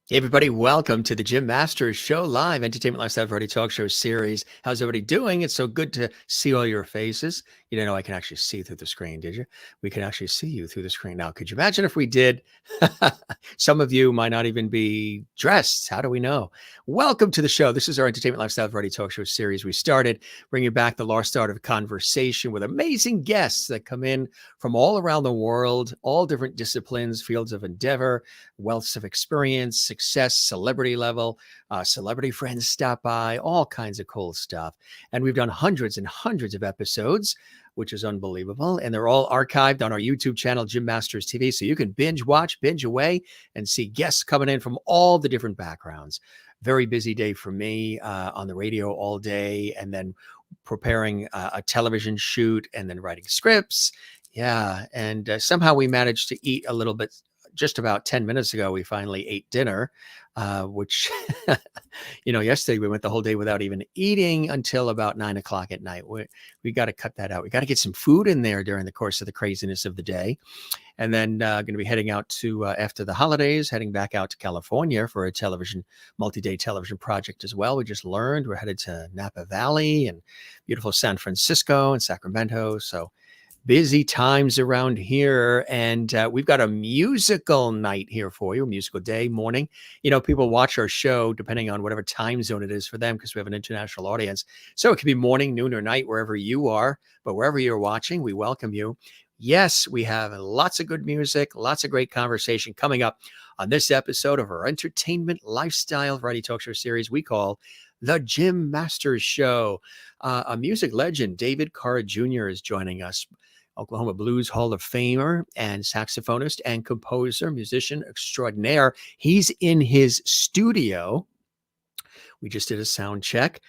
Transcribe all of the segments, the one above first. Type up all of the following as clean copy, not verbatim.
Hey everybody, welcome to the Jim Masters Show live entertainment lifestyle variety talk show series. How's everybody doing? It's so good to see all your faces. You didn't know I can actually see through the screen, did you? We can actually see you through the screen now. Could you imagine if we did? Some of you might not even be dressed. How do we know? Welcome to the show. This is our entertainment lifestyle variety talk show series. We started bringing back the lost art of conversation with amazing guests that come in from all around the world, all different disciplines, fields of endeavor, wealths of experience, success, celebrity level, celebrity friends stop by, all kinds of cool stuff. And we've done hundreds and hundreds of episodes, which is unbelievable. And they're all archived on our YouTube channel, Jim Masters TV. So you can binge watch, binge away, and see guests coming in from all the different backgrounds. Very busy day for me on the radio all day, and then preparing a television shoot, and then writing scripts. Yeah. And somehow we managed to eat a little bit. Just about 10 minutes ago, we finally ate dinner, which, yesterday we went the whole day without even eating until about 9 o'clock at night. We got to cut that out. We got to get some food in there during the course of the craziness of the day. And then going to be heading out to, after the holidays, heading back out to California for a multi-day television project as well. We just learned we're headed to Napa Valley and beautiful San Francisco and Sacramento. So busy times around here. And we've got a musical night here for you, a musical day, morning. People watch our show depending on whatever time zone it is for them because we have an international audience. So it could be morning, noon, or night, wherever you are. But wherever you're watching, we welcome you. Yes, we have lots of good music, lots of great conversation coming up on this episode of our entertainment lifestyle variety talk show series we call The Jim Masters Show. A music legend, David Carr Jr. is joining us. Oklahoma Blues Hall of Famer and saxophonist and composer, musician extraordinaire. He's in his studio. We just did a sound check.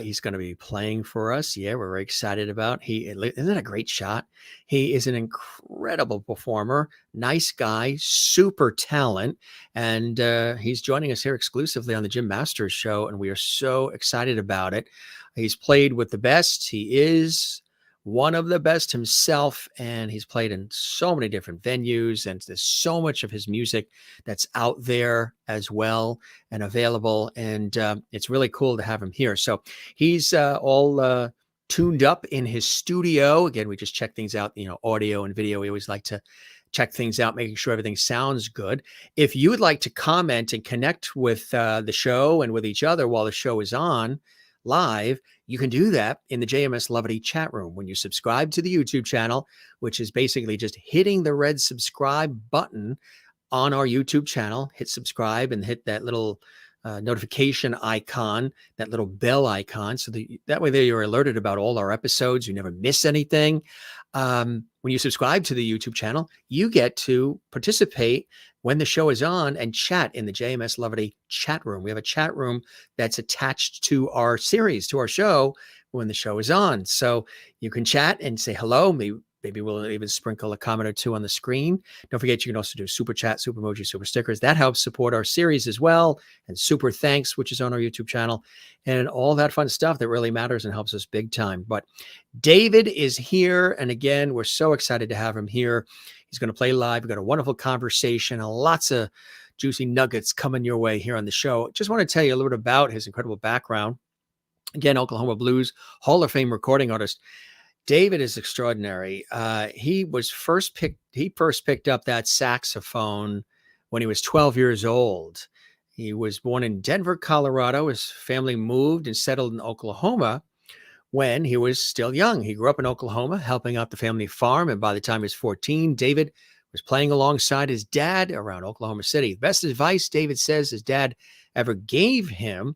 He's going to be playing for us. Yeah, we're very excited about. Isn't that a great shot? He is an incredible performer, nice guy, super talent, and he's joining us here exclusively on the Jim Masters Show, and we are so excited about it. He's played with the best. He is one of the best himself, and he's played in so many different venues, and there's so much of his music that's out there as well and available, and it's really cool to have him here. So he's all tuned up in his studio. Again, we just check things out, audio and video. We always like to check things out, making sure everything sounds good. If you would like to comment and connect with the show and with each other while the show is on live, you can do that in the JMS Lovity chat room when you subscribe to the YouTube channel, which is basically just hitting the red subscribe button on our YouTube channel. Hit subscribe and hit that little notification icon, that little bell icon, so that way there you're alerted about all our episodes. You never miss anything. When you subscribe to the YouTube channel, you get to participate when the show is on and chat in the JMS Lovity chat room. We have a chat room that's attached to our series, to our show, when the show is on. So you can chat and say hello. Maybe we'll even sprinkle a comment or two on the screen. Don't forget, you can also do super chat, super emoji, super stickers. That helps support our series as well. And super thanks, which is on our YouTube channel, and all that fun stuff that really matters and helps us big time. But David is here. And again, we're so excited to have him here. He's going to play live. We've got a wonderful conversation and lots of juicy nuggets coming your way here on the show. Just want to tell you a little bit about his incredible background. Again, Oklahoma Blues Hall of Fame recording artist. David is extraordinary. He first picked up that saxophone when he was 12 years old. He was born in Denver, Colorado. His family moved and settled in Oklahoma when he was still young. He grew up in Oklahoma, helping out the family farm. And by the time he was 14, David was playing alongside his dad around Oklahoma City. The best advice, David says, his dad ever gave him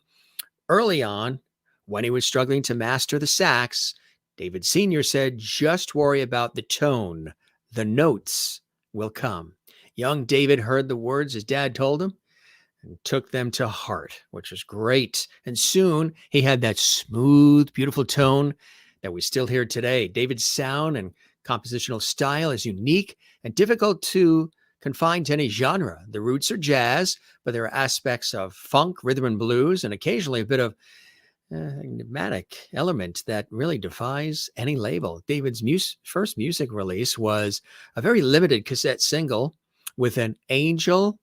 early on when he was struggling to master the sax, David Sr. said, just worry about the tone. The notes will come. Young David heard the words his dad told him and took them to heart, which was great. And soon he had that smooth, beautiful tone that we still hear today. David's sound and compositional style is unique and difficult to confine to any genre. The roots are jazz, but there are aspects of funk, rhythm and blues, and occasionally a bit of enigmatic element that really defies any label. David's first music release was a very limited cassette single with an angel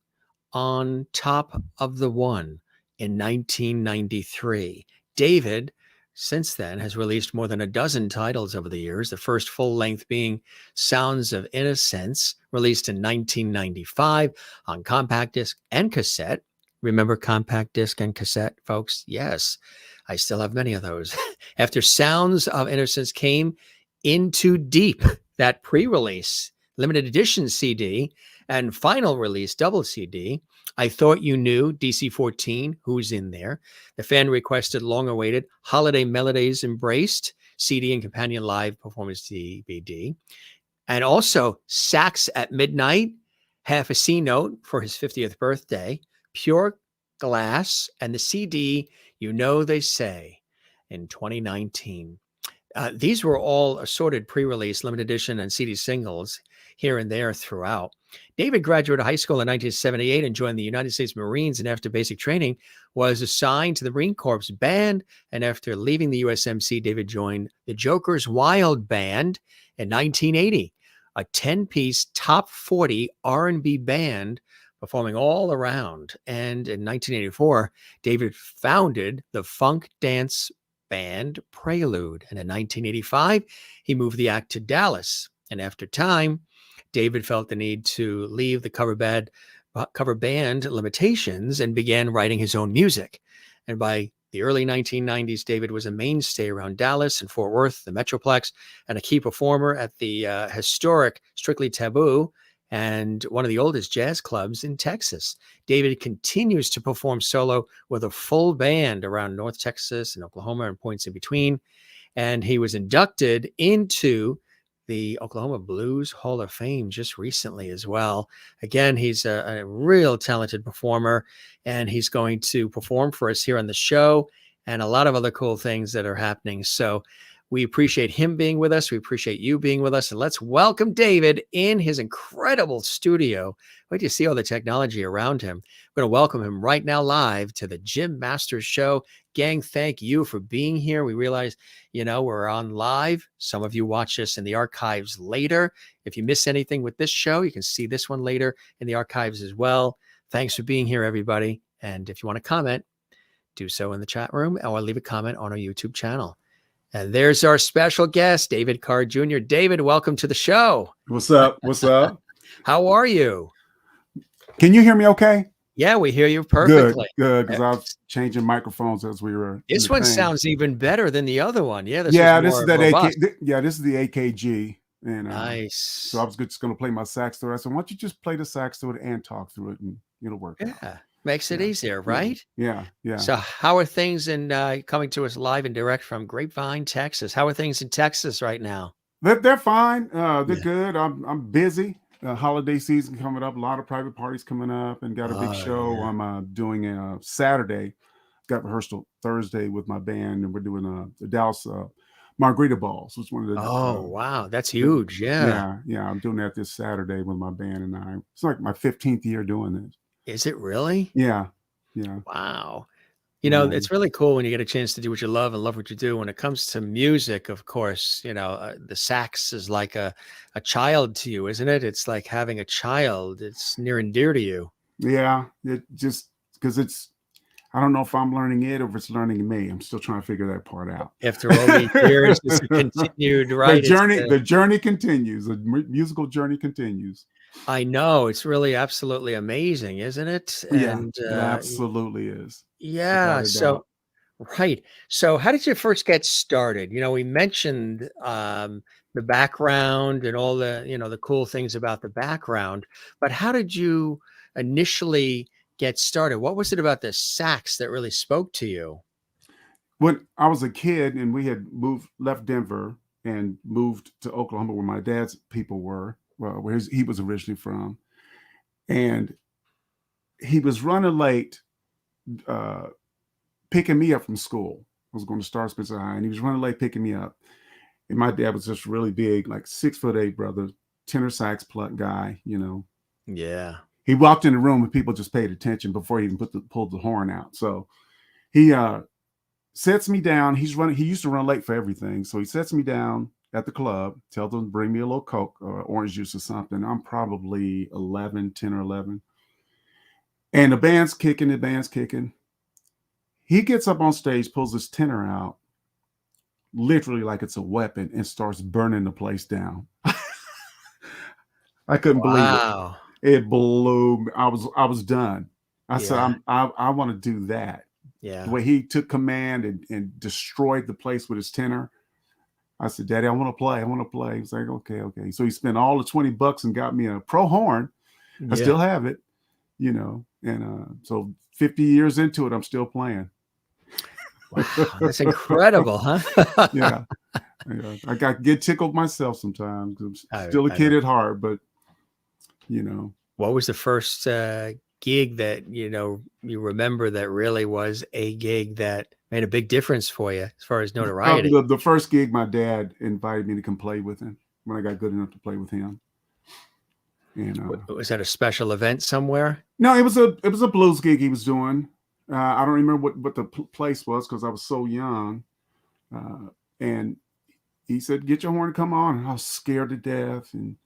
on Top of the One in 1993. David, since then, has released more than a dozen titles over the years, the first full length being Sounds of Innocence, released in 1995 on compact disc and cassette. Remember compact disc and cassette, folks? Yes, I still have many of those. After Sounds of Innocence came Into Deep, that pre release limited edition CD and final release double CD. I Thought You Knew, DC 14, Who's in There? The fan requested long awaited Holiday Melodies Embraced, CD and companion live performance DVD. And also Sax at Midnight, half a C note for his 50th birthday, Pure Glass, and the CD, You Know They Say, in 2019. These were all assorted pre-release, limited edition, and CD singles here and there throughout. David graduated high school in 1978 and joined the United States Marines, and after basic training was assigned to the Marine Corps band. And after leaving the USMC, David joined the Joker's Wild Band in 1980, a 10-piece top 40 R&B band performing all around. And in 1984, David founded the funk dance band Prelude. And in 1985, he moved the act to Dallas. And after time, David felt the need to leave the cover band limitations and began writing his own music. And by the early 1990s, David was a mainstay around Dallas and Fort Worth, the Metroplex, and a key performer at the historic Strictly Taboo and one of the oldest jazz clubs in Texas. David continues to perform solo with a full band around North Texas and Oklahoma and points in between. And he was inducted into the Oklahoma Blues Hall of Fame just recently as well. Again, he's a real talented performer, and he's going to perform for us here on the show and a lot of other cool things that are happening. So we appreciate him being with us. We appreciate you being with us. And let's welcome David in his incredible studio. Wait till you see all the technology around him. We're going to welcome him right now live to the Jim Masters Show. Gang, thank you for being here. We realize, we're on live. Some of you watch us in the archives later. If you miss anything with this show, you can see this one later in the archives as well. Thanks for being here, everybody. And if you want to comment, do so in the chat room or leave a comment on our YouTube channel. And there's our special guest, David Carr Jr. David, welcome to the show. What's up? What's up? How are you? Can you hear me okay? Yeah, we hear you perfectly. Good, because I was changing microphones as we were. This one sounds even better than the other one. Yeah, this is that this is the AKG. And nice. So I was just going to play my sax through it. I said, why don't you just play the sax through it and talk through it, and it'll work. Yeah. Makes it easier, right? Yeah. So how are things in coming to us live and direct from Grapevine, Texas? How are things in Texas right now? They're fine. They're good. I'm busy. Holiday season coming up. A lot of private parties coming up, and got a big show. Yeah. I'm doing a Saturday. Got rehearsal Thursday with my band, and we're doing the Dallas Margarita Balls. Which one of the wow, that's huge. Yeah. I'm doing that this Saturday with my band, and I. It's like my 15th year doing this. Is it really? Yeah. Wow. It's really cool when you get a chance to do what you love and love what you do. When it comes to music, of course, the sax is like a child to you, isn't it? It's like having a child. It's near and dear to you. Yeah. It just because I don't know if I'm learning it or if it's learning me. I'm still trying to figure that part out. After all these years, it's continued, right? The journey continues. The musical journey continues. I know. It's really absolutely amazing, isn't it? And it absolutely is. Yeah. So, right. So how did you first get started? We mentioned the background and all the, the cool things about the background, but how did you initially get started? What was it about the sax that really spoke to you? When I was a kid and we had left Denver and moved to Oklahoma where my dad's people were, where he was originally from, and he was running late picking me up from school. I was going to Star Spencer High, and he was running late picking me up. And my dad was just really big, like 6'8" brother, tenor sax pluck guy, Yeah. He walked in the room and people just paid attention before he even pulled the horn out. So he sets me down. He used to run late for everything. So he sets me down at the club, tells them to bring me a little Coke or orange juice or something. I'm probably 10 or 11. And the band's kicking. He gets up on stage, pulls his tenor out, literally like it's a weapon, and starts burning the place down. I couldn't believe it. Wow. It blew me. I was done. I said, Yeah. I want to do that. The Yeah. way he took command and destroyed the place with his tenor. I said, Daddy, I want to play. I want to play. He's like, okay. So he spent all the $20 and got me a pro horn. I Yeah. still have it, and so 50 years into it, I'm still playing. Wow, that's incredible, huh? Yeah. I got get tickled myself sometimes. I'm still a I kid know. at heart, but What was the first gig that you remember that really was a gig that made a big difference for you as far as notoriety? the first gig, my dad invited me to come play with him when I got good enough to play with him. And Was that a special event somewhere? no, it was a blues gig he was doing. I don't remember what the place was because I was so young. And he said, "Get your horn, come on." And I was scared to death, and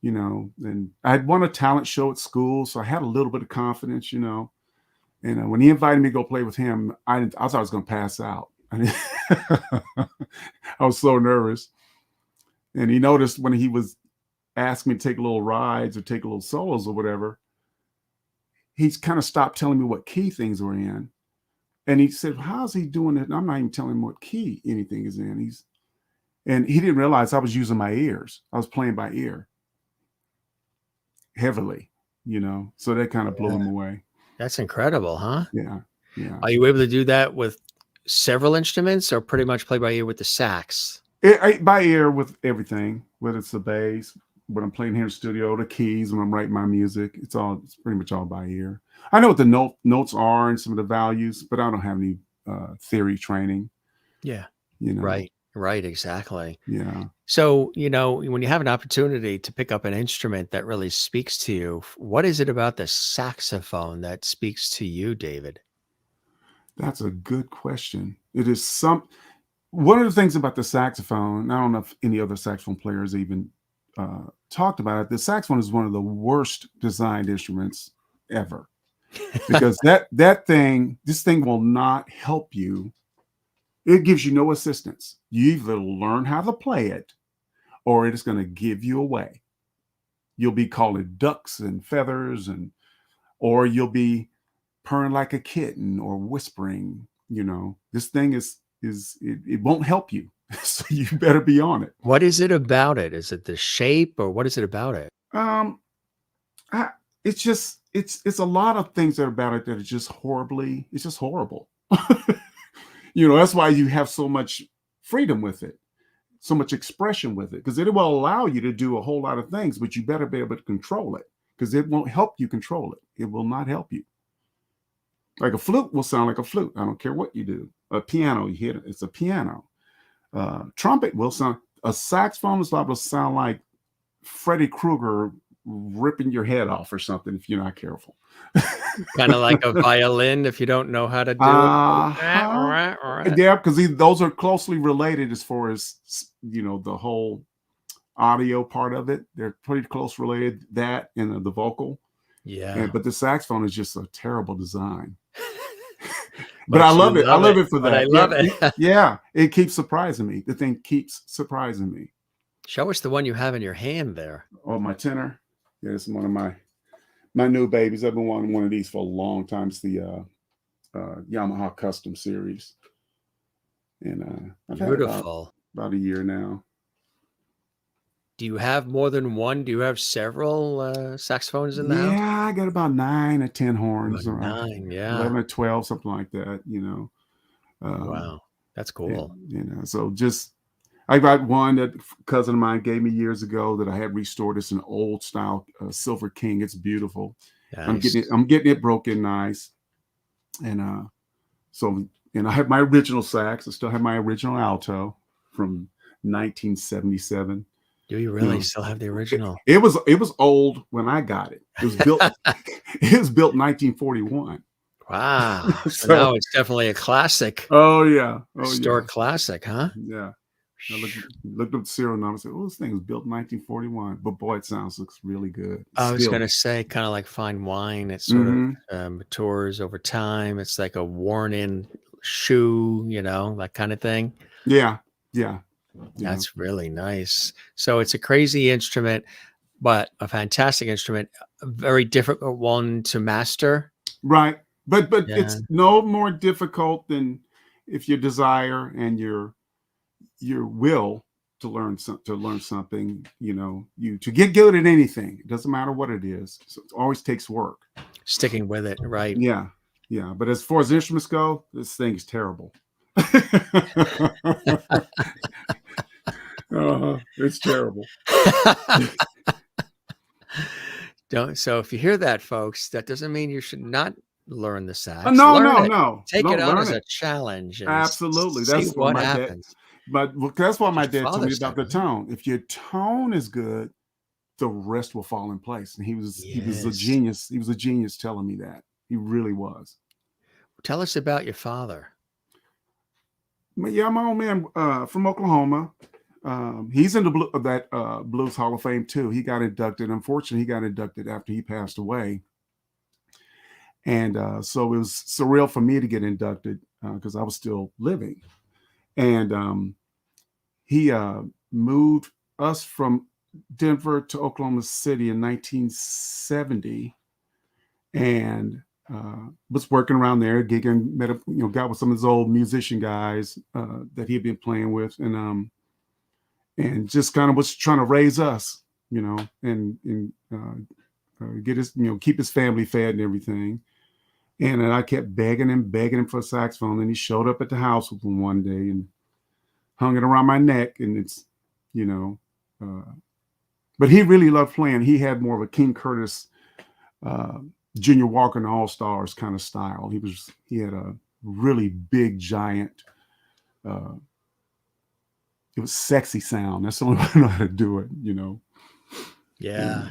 and I had won a talent show at school, so I had a little bit of confidence, And when he invited me to go play with him, I thought I was going to pass out. I was so nervous. And he noticed when he was asking me to take little rides or take little solos or whatever, he's kind of stopped telling me what key things were in. And he said, "How's he doing it?" And I'm not even telling him what key anything is in. And he didn't realize I was using my ears. I was playing by ear heavily, so that kind of blew him away. That's incredible, huh? Yeah. Are you able to do that with several instruments or pretty much play by ear with the sax? By ear with everything, whether it's the bass, when I'm playing here in the studio, the keys, when I'm writing my music, it's pretty much all by ear. I know what the notes are and some of the values, but I don't have any theory training. Yeah. Right. Right. Exactly. Yeah. So, when you have an opportunity to pick up an instrument that really speaks to you, what is it about the saxophone that speaks to you, David? That's a good question. It is one of the things about the saxophone, I don't know if any other saxophone players even talked about it. The saxophone is one of the worst designed instruments ever because this thing will not help you. It gives you no assistance. You either learn how to play it or it is going to give you away. You'll be calling ducks and feathers or you'll be purring like a kitten or whispering. This thing it won't help you. So you better be on it. What is it about it? Is it the shape or what is it about it? It's a lot of things that are about it that it's just horrible. That's why you have so much freedom with it, so much expression with it, because it will allow you to do a whole lot of things, but you better be able to control it because it won't help you control it. It will not help you. Like a flute will sound like a flute. I don't care what you do. A piano, you hit it, it's a piano. Trumpet will sound, a saxophone is liable to sound like Freddy Krueger ripping your head off or something if you're not careful. Kind of like a violin if you don't know how to do it. Yeah, because those are closely related as far as the whole audio part of it. They're pretty close related, that and the vocal. Yeah. But the saxophone is just a terrible design. But I love it. I love it for that. I love it. Yeah, it keeps surprising me. The thing keeps surprising me. Show us the one you have in your hand there. Oh, my tenor. Yeah, it's one of my new babies. I've been wanting one of these for a long time. It's the Yamaha Custom Series, and I've had it about a year now. Do you have more than one? Do you have several saxophones in the house? Yeah, I got about 9 or 10 horns. About 9, yeah. 11 or 12, something like that. Wow, that's cool. And, so I got one that a cousin of mine gave me years ago that I had restored. It's an old style Silver King. It's beautiful. Nice. I'm getting it broken nice. And I have my original sax. I still have my original alto from 1977. Do you really still have the original? It was old when I got it. It was built. It was built in 1941. Wow! So now it's definitely a classic. Oh yeah, historic classic, huh? Yeah. I looked up the serial number and said, oh, this thing was built in 1941. But boy, it looks really good. I was Still. gonna say, kind of like fine wine. It sort of Mm-hmm. matures over time. It's like a worn-in shoe, that kind of thing. Yeah. Yeah. Yeah. That's really nice. So it's a crazy instrument, but a fantastic instrument. A very difficult one to master. Right. But Yeah. it's no more difficult than if your desire and your will to learn something, you to get good at anything. It doesn't matter what it is. So it always takes work. Sticking with it, right? Yeah. Yeah. But as far as instruments go, this thing is terrible. It's terrible. So if you hear that, folks, that doesn't mean you should not learn the sax. No, Learn no, it. no. Take it Don't on learn as it. a challenge and Absolutely. see That's what what my dad. happens. But that's why my Your dad told me father about said, the right? tone. If your tone is good, the rest will fall in place. And he was a Yes. genius. He was a genius telling me that. He really was. Tell us about your father. Yeah, my old man from Oklahoma. He's in the Blues Hall of Fame too. He got inducted. Unfortunately, he got inducted after he passed away. And so it was surreal for me to get inducted because I was still living. And he moved us from Denver to Oklahoma City in 1970, and was working around there, gigging, got with some of his old musician guys that he had been playing with, and just kind of was trying to raise us, and get his, keep his family fed and everything. And I kept begging him for a saxophone, and he showed up at the house with one day and hung it around my neck, and it's, but he really loved playing. He had more of a King Curtis, Junior Walker and All Stars kind of style. He had a really big, giant. It was sexy sound. That's the only way I know how to do it. Yeah.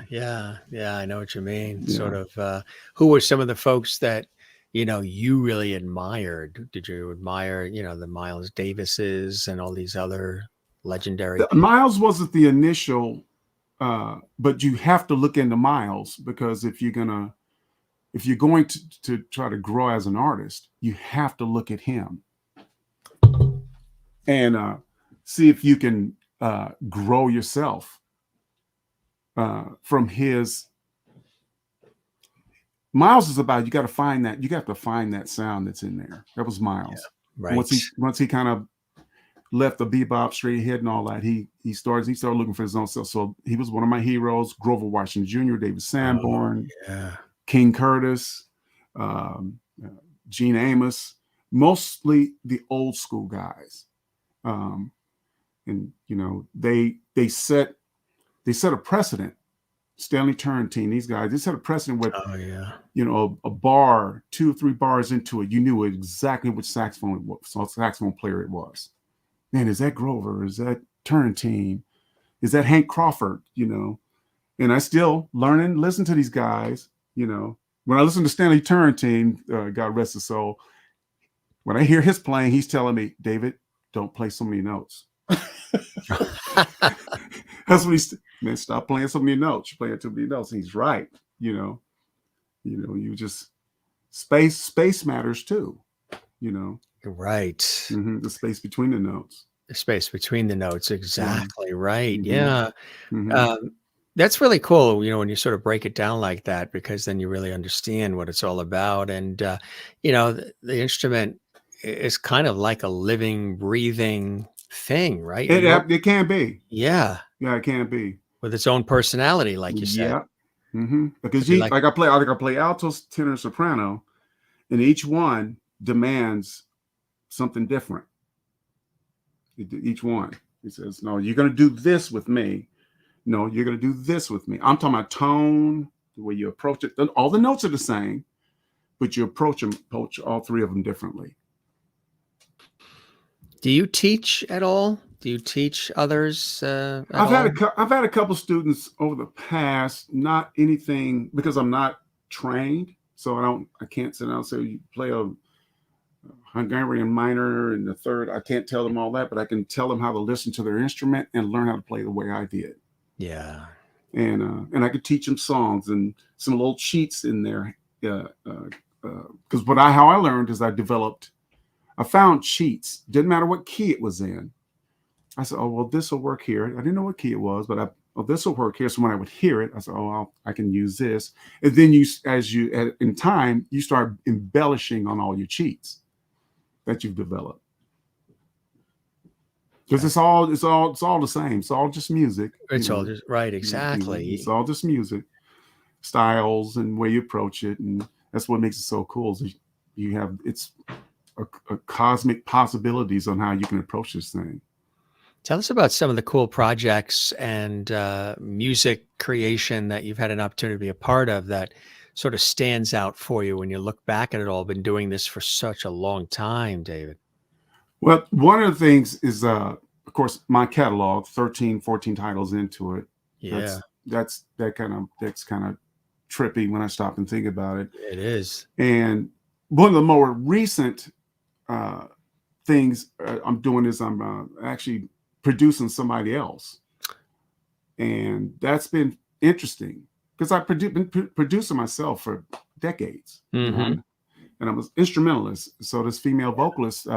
I know what you mean. Yeah. Sort of. Who were some of the folks that you really admired? Did you admire the Miles Davises and all these other legendary people? Miles wasn't the initial, but you have to look into Miles, because if you're going to try to grow as an artist, you have to look at him and see if you can grow yourself from his. Miles is about, you got to find that sound that's in there. That was Miles. Yeah, right. Once he kind of left the bebop straight ahead and all that, he started looking for his own self. So he was one of my heroes: Grover Washington Jr., David Sanborn, King Curtis, Gene Amos, mostly the old school guys. And they set a precedent. Stanley Turrentine, these guys, they set a precedent with, a bar, 2 or 3 bars into it, you knew exactly which saxophone player it was. Man, is that Grover? Is that Turrentine? Is that Hank Crawford? And I still listen to these guys. When I listen to Stanley Turrentine, God rest his soul, when I hear his playing, he's telling me, David, don't play so many notes. That's what man, stop playing so many notes. You're playing too many notes. And he's right. You just space matters too. Right. Mm-hmm. The space between the notes. The space between the notes. Exactly. Right. Mm-hmm. Yeah. Mm-hmm. That's really cool, when you sort of break it down like that, because then you really understand what it's all about. And, the instrument is kind of like a living, breathing thing, right? It can be. Yeah. Yeah, it can be. With its own personality, like you said. Yeah. Mm-hmm. Because I play alto, tenor, soprano, and each one demands something different. Each one. He says, no, you're going to do this with me. No, you're going to do this with me. I'm talking about tone, the way you approach it. All the notes are the same, but you approach all 3 of them differently. Do you teach at all? Do you teach others? I've had a couple students over the past. Not anything, because I'm not trained, so I can't sit down and say, you play Hungarian minor, and the third. I can't tell them all that, but I can tell them how to listen to their instrument and learn how to play the way I did. Yeah. And I could teach them songs and some little cheats in there. Because how I learned is I found cheats. Didn't matter what key it was in. I said, oh, well, this will work here. I didn't know what key it was, but this will work here. So when I would hear it, I said, oh, I can use this. And then in time, you start embellishing on all your cheats that you've developed. Because it's all the same. It's all just music. It's all just right. Exactly. It's all just music, styles and way you approach it. And that's what makes it so cool. Is it's a cosmic possibilities on how you can approach this thing. Tell us about some of the cool projects and music creation that you've had an opportunity to be a part of that sort of stands out for you when you look back at it all. Been doing this for such a long time, David. Well, one of the things is, of course, my catalog, 13, 14 titles into it. Yeah. That's kind of trippy when I stop and think about it. It is. And one of the more recent things I'm doing is I'm actually producing somebody else. And that's been interesting because I've been producing myself for decades. Mm-hmm. And I'm an instrumentalist. So this female vocalist,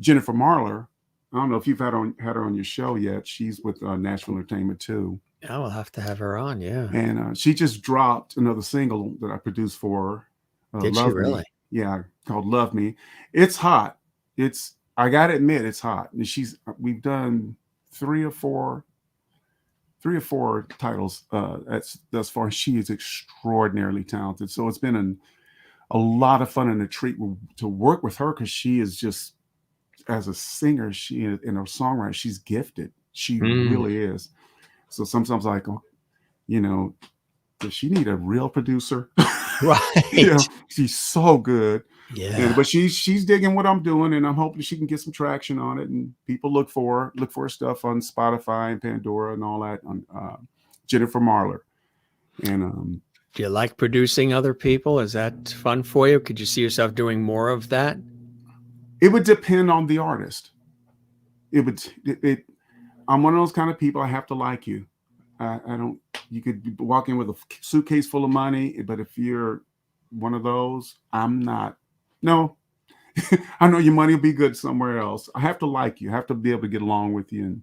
Jennifer Marler, I don't know if you've had her on your show yet. She's with Nashville Entertainment too. I will have to have her on, yeah. And she just dropped another single that I produced for her. Did she really? Me. Yeah, called "Love Me." It's hot. I gotta admit, it's hot. And we've done three or four titles thus far. She is extraordinarily talented. So it's been a lot of fun and a treat to work with her because she is just, as a singer, in her songwriting, she's gifted. She really is. So sometimes I go, does she need a real producer? Right. She's so good. Yeah. But she's digging what I'm doing, and I'm hoping she can get some traction on it. And people look for her stuff on Spotify and Pandora and all that on Jennifer Marler. And do you like producing other people? Is that fun for you? Could you see yourself doing more of that? It would depend on the artist. I'm one of those kind of people. I have to like you. You could walk in with a suitcase full of money, but if you're one of those, I'm not. No, I know your money will be good somewhere else. I have to like you. I have to be able to get along with you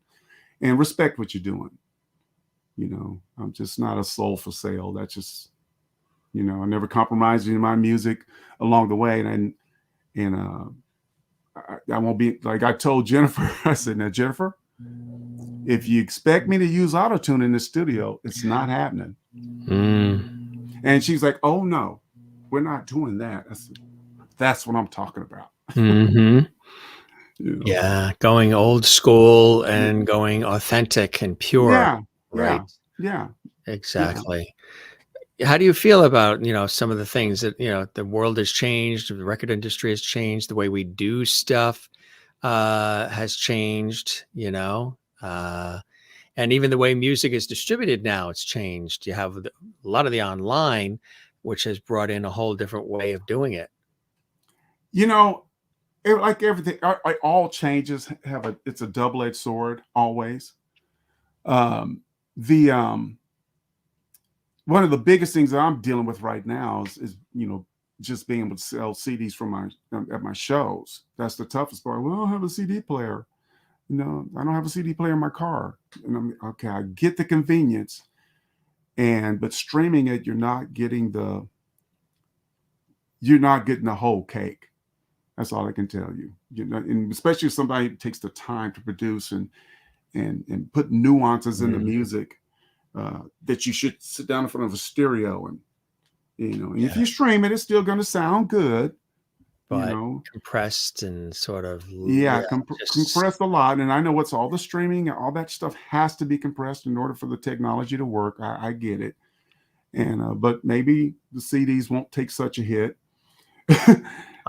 and respect what you're doing. I'm just not a soul for sale. That's just, I never compromise in my music along the way. And I won't be, like I told Jennifer, I said, now, Jennifer, if you expect me to use auto-tune in the studio, it's not happening. And she's like, oh, no, we're not doing that. I said, that's what I'm talking about. Mm-hmm. Yeah, going old school and going authentic and pure. Yeah, right. Yeah. Exactly. Yeah. How do you feel about, some of the things that, the world has changed, the record industry has changed, the way we do stuff has changed, and even the way music is distributed now, it's changed. You have a lot of the online, which has brought in a whole different way of doing it. Like everything, all changes it's a double-edged sword always. One of the biggest things that I'm dealing with right now is just being able to sell CDs at my shows. That's the toughest part. Well, I don't have a CD player. No, I don't have a CD player in my car. And okay, I get the convenience, but streaming it, you're not getting the whole cake. That's all I can tell you. And especially if somebody takes the time to produce and put nuances in the music that you should sit down in front of a stereo and if you stream it, it's still going to sound good. But compressed and sort of compressed a lot. And I know what's all the streaming, all that stuff has to be compressed in order for the technology to work. I get it. And but maybe the CDs won't take such a hit.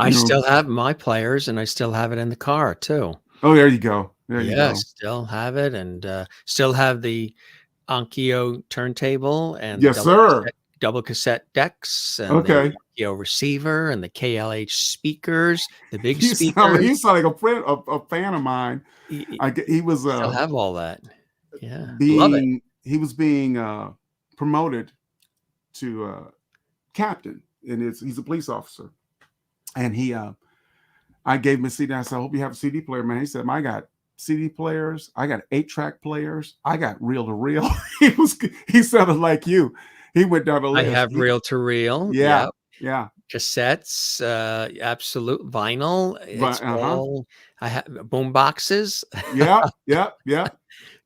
I still have my players, and I still have it in the car too. Oh, there you go. You go. Still have it, and still have the Onkyo turntable and yes, sir. double cassette decks and the Okay. receiver and the KLH speakers, the big speakers. You sound like a friend, a fan of mine. Y- y- He was Still have all that. Yeah, love it. being promoted to captain, and he's a police officer, and I gave him a CD. I said, I hope you have a CD player, man. He said, I got CD players, I got 8-track players, I got reel to reel. He sounded like you. He went down the I list. have reel to reel. Yeah, Yep. yeah. Cassettes, absolute vinyl. It's But all I have. Boom boxes. yeah.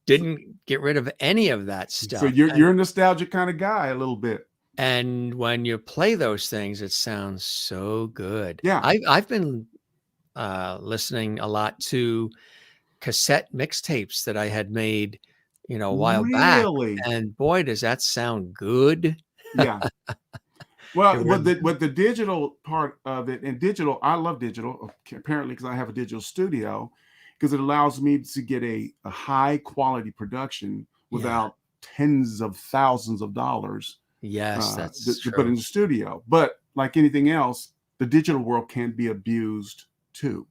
Didn't get rid of any of that So stuff. you're a nostalgic kind of guy a little bit. And when you play those things, it sounds so good. Yeah. I've been listening a lot to cassette mixtapes that I had made, a while back, Really? and boy, does that sound good. Yeah. Well, It with really- the digital part of it, and digital, I love digital apparently because I have a digital studio, because it allows me to get a high quality production without tens of thousands of dollars. Yes, that's to true. put in the studio. But like anything else, the digital world can be abused too.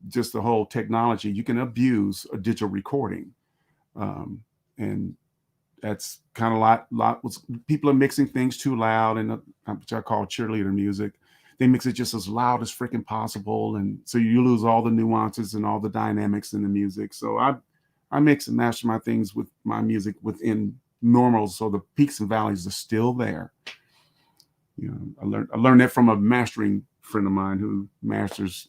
Just the whole technology, you can abuse a digital recording, and that's kind of lot. People are mixing things too loud, and which I call cheerleader music. They mix it just as loud as freaking possible, and so you lose all the nuances and all the dynamics in the music. So I mix and master my things with my music within normal, so the peaks and valleys are still there. I learned that from a mastering friend of mine who masters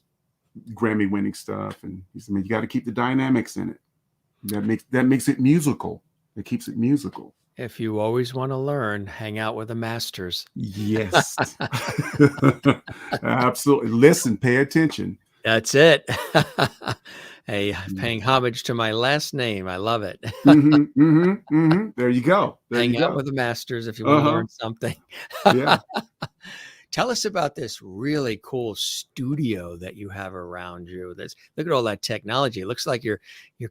Grammy winning stuff, and he said, man, you got to keep the dynamics in it. That makes it musical. It keeps it musical. If you always want to learn, hang out with the masters. Yes. Absolutely. Listen, pay attention. That's it. Hey, paying homage to my last name. I love it. There you go. Hang out with the masters if you want to learn something. Yeah. Tell us about this really cool studio that you have around you. Look at all that technology. It looks like you're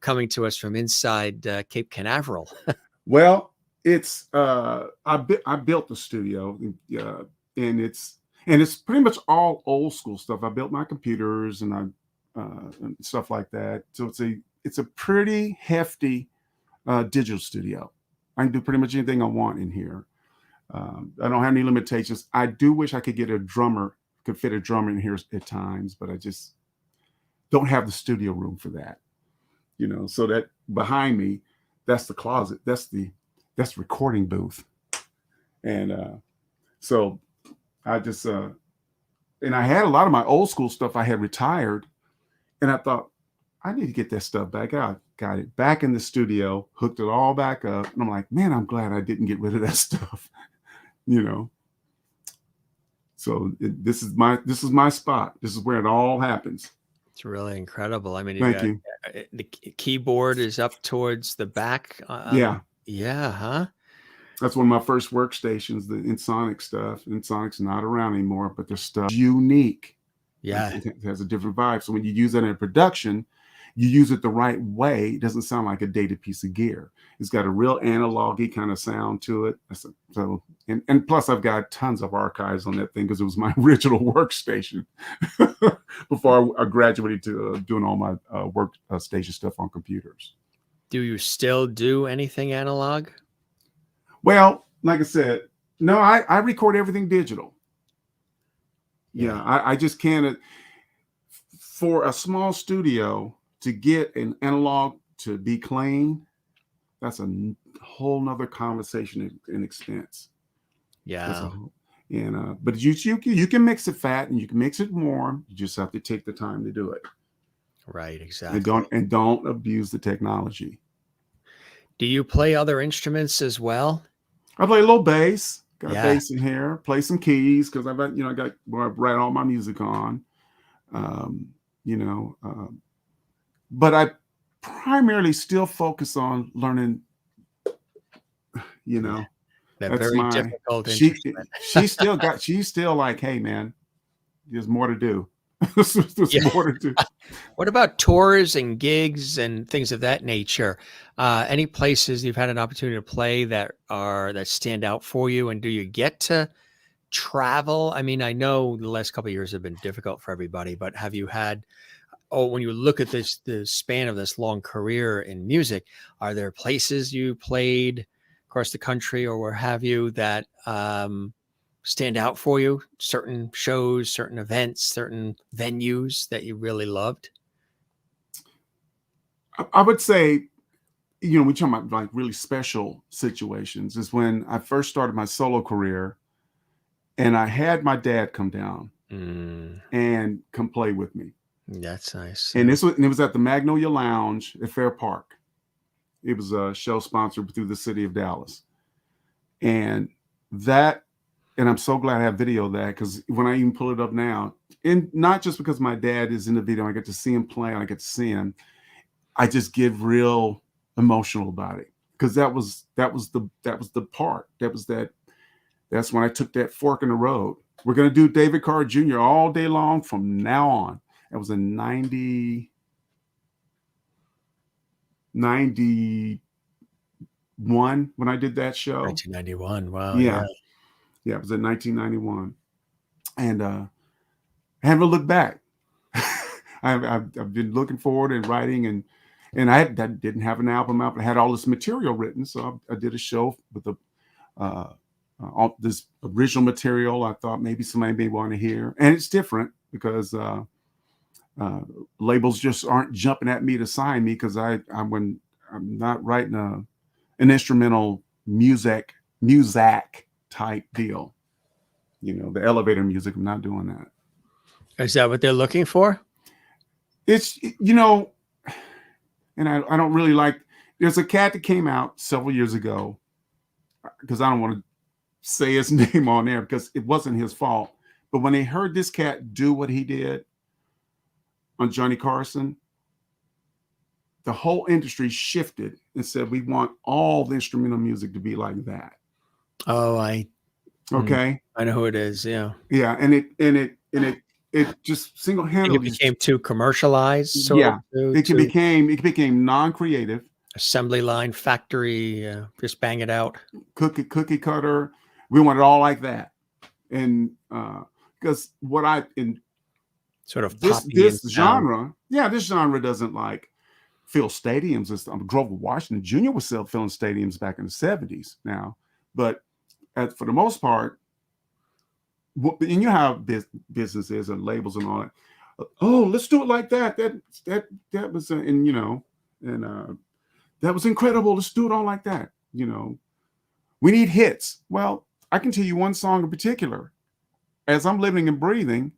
coming to us from inside Cape Canaveral. Well, it's I built the studio, and it's pretty much all old school stuff. I built my computers and and stuff like that. So it's a pretty hefty digital studio. I can do pretty much anything I want in here. I don't have any limitations. I do wish I could fit a drummer in here at times, but I just don't have the studio room for that. So that behind me, that's the closet. That's the recording booth. And so I just and I had a lot of my old school stuff. I had retired, and I thought I need to get that stuff back out. Got it back in the studio, hooked it all back up, and I'm like, man, I'm glad I didn't get rid of that stuff. So this is my spot. This is where it all happens. It's really incredible. I mean, Thank you. The keyboard is up towards the back. Yeah. Huh? That's one of my first workstations, the Ensoniq stuff. Ensonic's not around anymore, but their stuff is unique. Yeah. It has a different vibe. So when you use that in production, you use it the right way. It doesn't sound like a dated piece of gear. It's got a real analog-y kind of sound to it. So, and plus I've got tons of archives on that thing because it was my original workstation before I graduated to doing all my workstation stuff on computers. Do you still do anything analog? Well, like I said, no, I record everything digital. Yeah, I just can't. For a small studio to get an analog to be clean, that's a whole nother conversation and expense. Yeah. But you can mix it fat and you can mix it warm. You just have to take the time to do it. Right, exactly. And don't abuse the technology. Do you play other instruments as well? I play a little bass. Got a bass in here. Play some keys because I got where I write all my music on. But I primarily still focus on learning. That very difficult instrument. She's still like, hey man, there's more to do. There's Yeah. more to do. What about tours and gigs and things of that nature? Any places you've had an opportunity to play that stand out for you? And do you get to travel? I mean, I know the last couple of years have been difficult for everybody, but have you had, when you look at the span of this long career in music, are there places you played across the country or where have you that stand out for you? Certain shows, certain events, certain venues that you really loved? I would say, we talking about like really special situations is when I first started my solo career and I had my dad come down Mm, and come play with me. that's nice. And it was at the Magnolia Lounge at Fair Park. It was a show sponsored through the city of Dallas. And that, and I'm so glad I have video of that because when I even pull it up now, and not just because my dad is in the video, I get to see him play and I get to see him, I just get real emotional about it because that's when I took that fork in the road. We're gonna do David Carr Jr. all day long from now on. That was in 91 when I did that show. 1991. Wow. Yeah. Yeah. Yeah, it was in 1991. And I haven't looked back. I've been looking forward and writing and I didn't have an album out, but I had all this material written. So I did a show with all this original material. I thought maybe somebody may want to hear, and it's different because labels just aren't jumping at me to sign me because I'm not writing an instrumental music type deal. The elevator music. I'm not doing that. Is that what they're looking for? It's and I don't really like. There's a cat that came out several years ago because I don't want to say his name on there because it wasn't his fault. But when they heard this cat do what he did on Johnny Carson, the whole industry shifted and said, we want all the instrumental music to be like that. Oh, Okay. I know who it is. Yeah. Yeah. And it just single-handedly. It became too commercialized, sort Yeah. of. It became non-creative. Assembly line, factory, just bang it out. Cookie cutter. We want it all like that. And because sort of this genre, this genre doesn't like fill stadiums. Grover Washington Jr. was still filling stadiums back in the 70s now. But for the most part, and you have businesses and labels and all that. Oh, let's do it like that. That was that was incredible. Let's do it all like that. We need hits. Well, I can tell you one song in particular. As I'm living and breathing,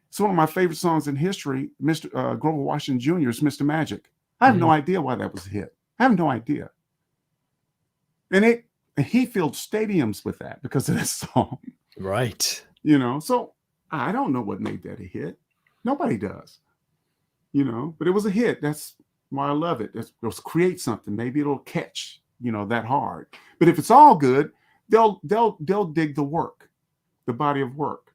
it's one of my favorite songs in history. Mr. Grover Washington Jr.'s "Mr. Magic." I have no idea why that was a hit. I have no idea. And he filled stadiums with that because of this song. Right. So I don't know what made that a hit. Nobody does. But it was a hit. That's why I love it. Let's create something. Maybe it'll catch, that hard. But if it's all good, they'll dig the work, the body of work.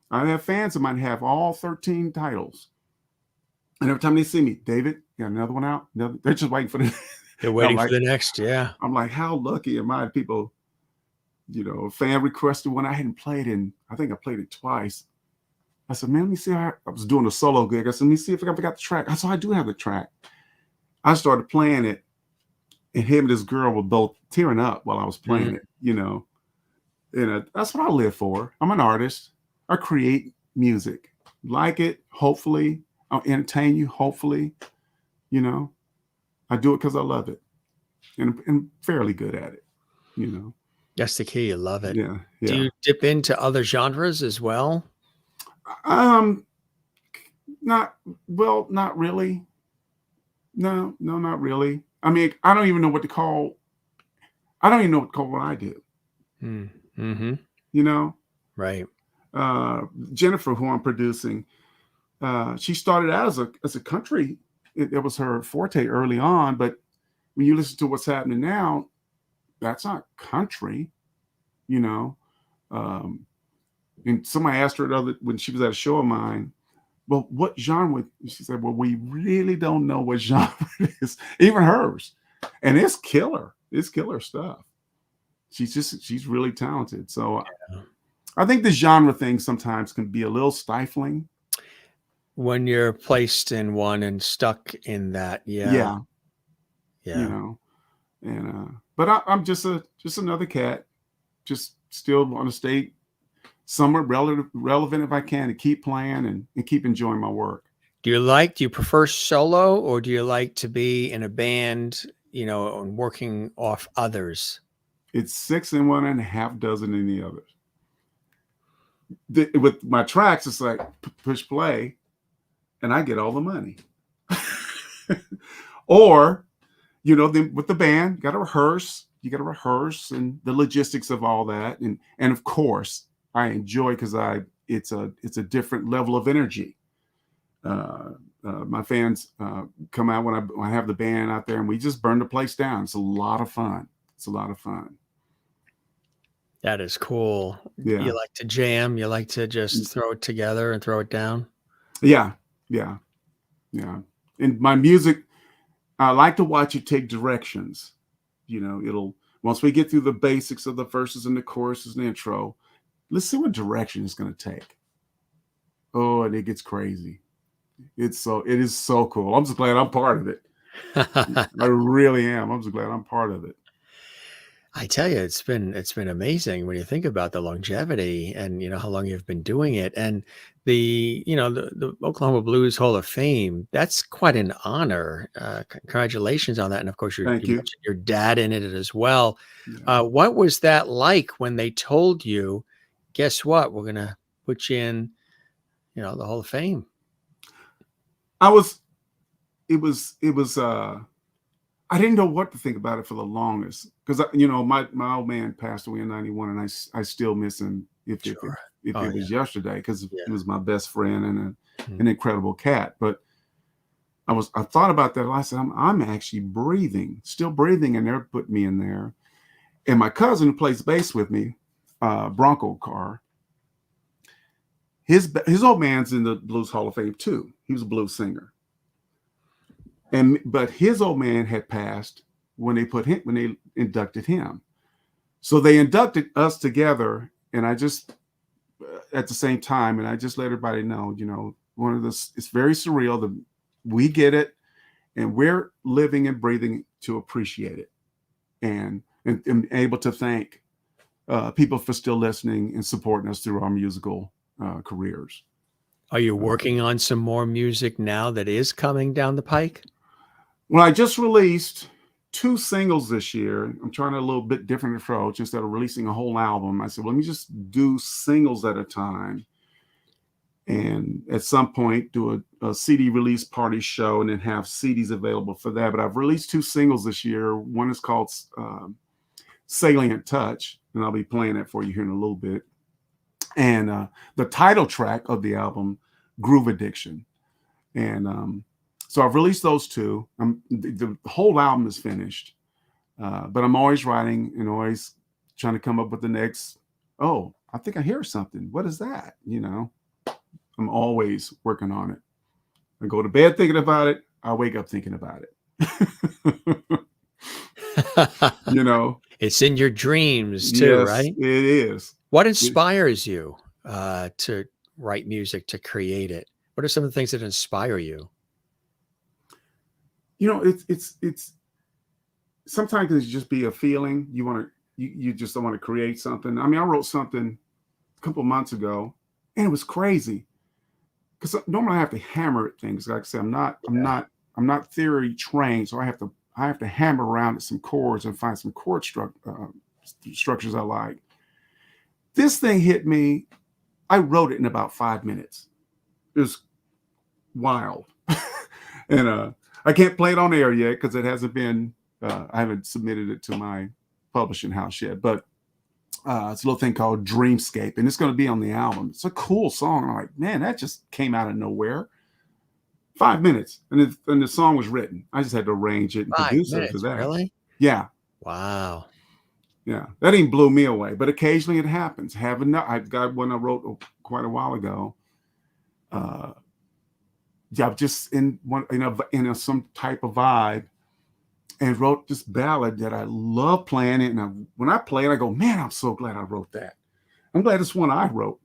I have fans of mine have all 13 titles. And every time they see me, David, got another one out. They're just waiting for the They're waiting for the next, yeah. I'm like, how lucky am I? People, a fan requested one I hadn't played in. I think I played it twice. I said, man, let me see how I was doing a solo gig. I said, let me see if I got the track. I said, I do have the track. I started playing it, and him and this girl were both tearing up while I was playing it, And that's what I live for. I'm an artist. I create music. Like it, hopefully. I'll entertain you, hopefully. I do it because I love it. And I'm fairly good at it, That's the key. You love it. Yeah. Do you dip into other genres as well? Not really. No, not really. I mean, I don't even know what to call what I do. Mm-hmm. Right. Jennifer, who I'm producing, she started out as a country. It was her forte early on, but when you listen to what's happening now, that's not country, And somebody asked her when she was at a show of mine, well, what genre? She said, well, we really don't know what genre it is, even hers. And it's killer. It's killer stuff. She's really talented. So Yeah. I think the genre thing sometimes can be a little stifling. When you're placed in one and stuck in that, yeah, Yeah, you yeah. know. And but I'm just another cat, just still want to stay somewhat relevant if I can, to keep playing and keep enjoying my work. Do you prefer solo or do you like to be in a band, and working off others? It's 6 in one and a half dozen in the other. With my tracks, it's like push play, and I get all the money. Or, with the band, got to rehearse. You got to rehearse and the logistics of all that, and of course, I enjoy because it's a different level of energy. My fans come out when I have the band out there, and we just burn the place down. It's a lot of fun. It's a lot of fun. That is cool. Yeah, You like to jam, you like to just throw it together and throw it down? yeah, yeah, yeah. And my music, I like to watch it take directions. It'll once we get through the basics of the verses and the choruses and the intro, let's see what direction it's going to take. Oh, and it gets crazy. It is so cool. I'm just glad I'm part of it. I really am. I'm just glad I'm part of it. I tell you, it's been amazing when you think about the longevity and how long you've been doing it. And the Oklahoma Blues Hall of Fame, that's quite an honor. Congratulations on that. And of course, you Thank you. mentioned your dad in it as well. Yeah. What was that like when they told you, guess what, we're gonna put you in, the Hall of Fame? I was it was I didn't know what to think about it for the longest, because my old man passed away in 91, and I still miss him Sure. if Oh it yeah. was yesterday, because he Yeah. was my best friend and Mhm. an incredible cat. But I thought about that. I said, I'm actually breathing, still breathing, and they're putting me in there. And my cousin who plays bass with me, Bronco Carr, his old man's in the Blues Hall of Fame too. He was a blues singer, but his old man had passed when they inducted him. So they inducted us together, and I just at the same time, and I just let everybody know, one of this, it's very surreal. We get it, and we're living and breathing to appreciate it, and able to thank people for still listening and supporting us through our musical careers. Are you working on some more music now that is coming down the pike? Well, I just released 2 singles this year. I'm trying a little bit different approach. Instead of releasing a whole album, I said, well, let me just do singles at a time. And at some point, do a CD release party show and then have CDs available for that. But I've released 2 singles this year. One is called Salient Touch, and I'll be playing that for you here in a little bit. And the title track of the album, Groove Addiction. And so I've released those 2. The whole album is finished, but I'm always writing and always trying to come up with the next. Oh, I think I hear something. What is that? I'm always working on it. I go to bed thinking about it. I wake up thinking about it. It's in your dreams too, Yes, right? it is. What inspires you to write music, to create it? What are some of the things that inspire you? It's sometimes it's just be a feeling. You just don't want to create something. I mean, I wrote something a couple of months ago, and it was crazy, because normally I have to hammer at things. Like I said, I'm not theory trained, so I have to hammer around at some chords and find some chord structures I like. This thing hit me. I wrote it in about 5 minutes. It was wild. And I can't play it on air yet because it hasn't been. I haven't submitted it to my publishing house yet. But it's a little thing called Dreamscape, and it's going to be on the album. It's a cool song. I'm like, man, that just came out of nowhere. 5 minutes, and the song was written. I just had to arrange it and 5 produce it for minutes, that. really? Yeah, Wow. yeah, that even blew me away. But occasionally it happens. I've got one I wrote quite a while ago. yeah, just in some type of vibe, and wrote this ballad that I love playing it. And when I play it, I go, man, I'm so glad I wrote that. I'm glad it's one I wrote,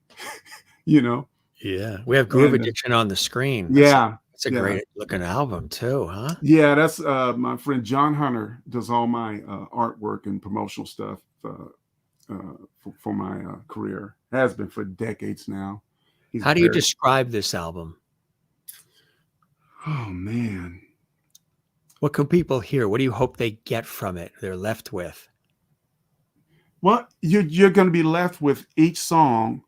you know? Yeah. We have Groove And Addiction on the screen. yeah, That's a yeah. great looking album too, huh? Yeah, that's my friend John Hunter does all my artwork and promotional stuff for my career. Has been for decades now. He's How do you very, describe this album? oh man. What can people hear? What do you hope they get from it? They're left with. Well, you're going to be left with each song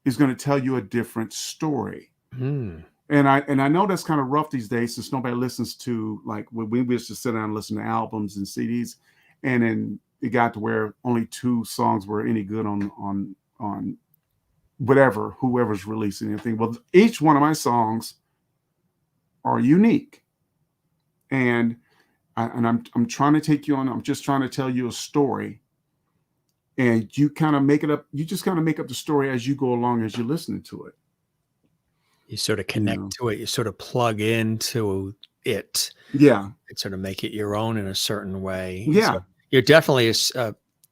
is going to tell you a different story. Hmm. And I know that's kind of rough these days since nobody listens to, like, when we used to sit down and listen to albums and CDs, and then it got to where only 2 songs were any good on whatever, whoever's releasing anything. Well, each one of my songs are unique, and I'm trying to take you on. I'm just trying to tell you a story, and you kind of make it up. You just kind of make up the story as you go along as you're listening to it. You sort of You connect know? to it. You sort of plug into it Yeah, and sort of make it your own in a certain way. yeah, So you're definitely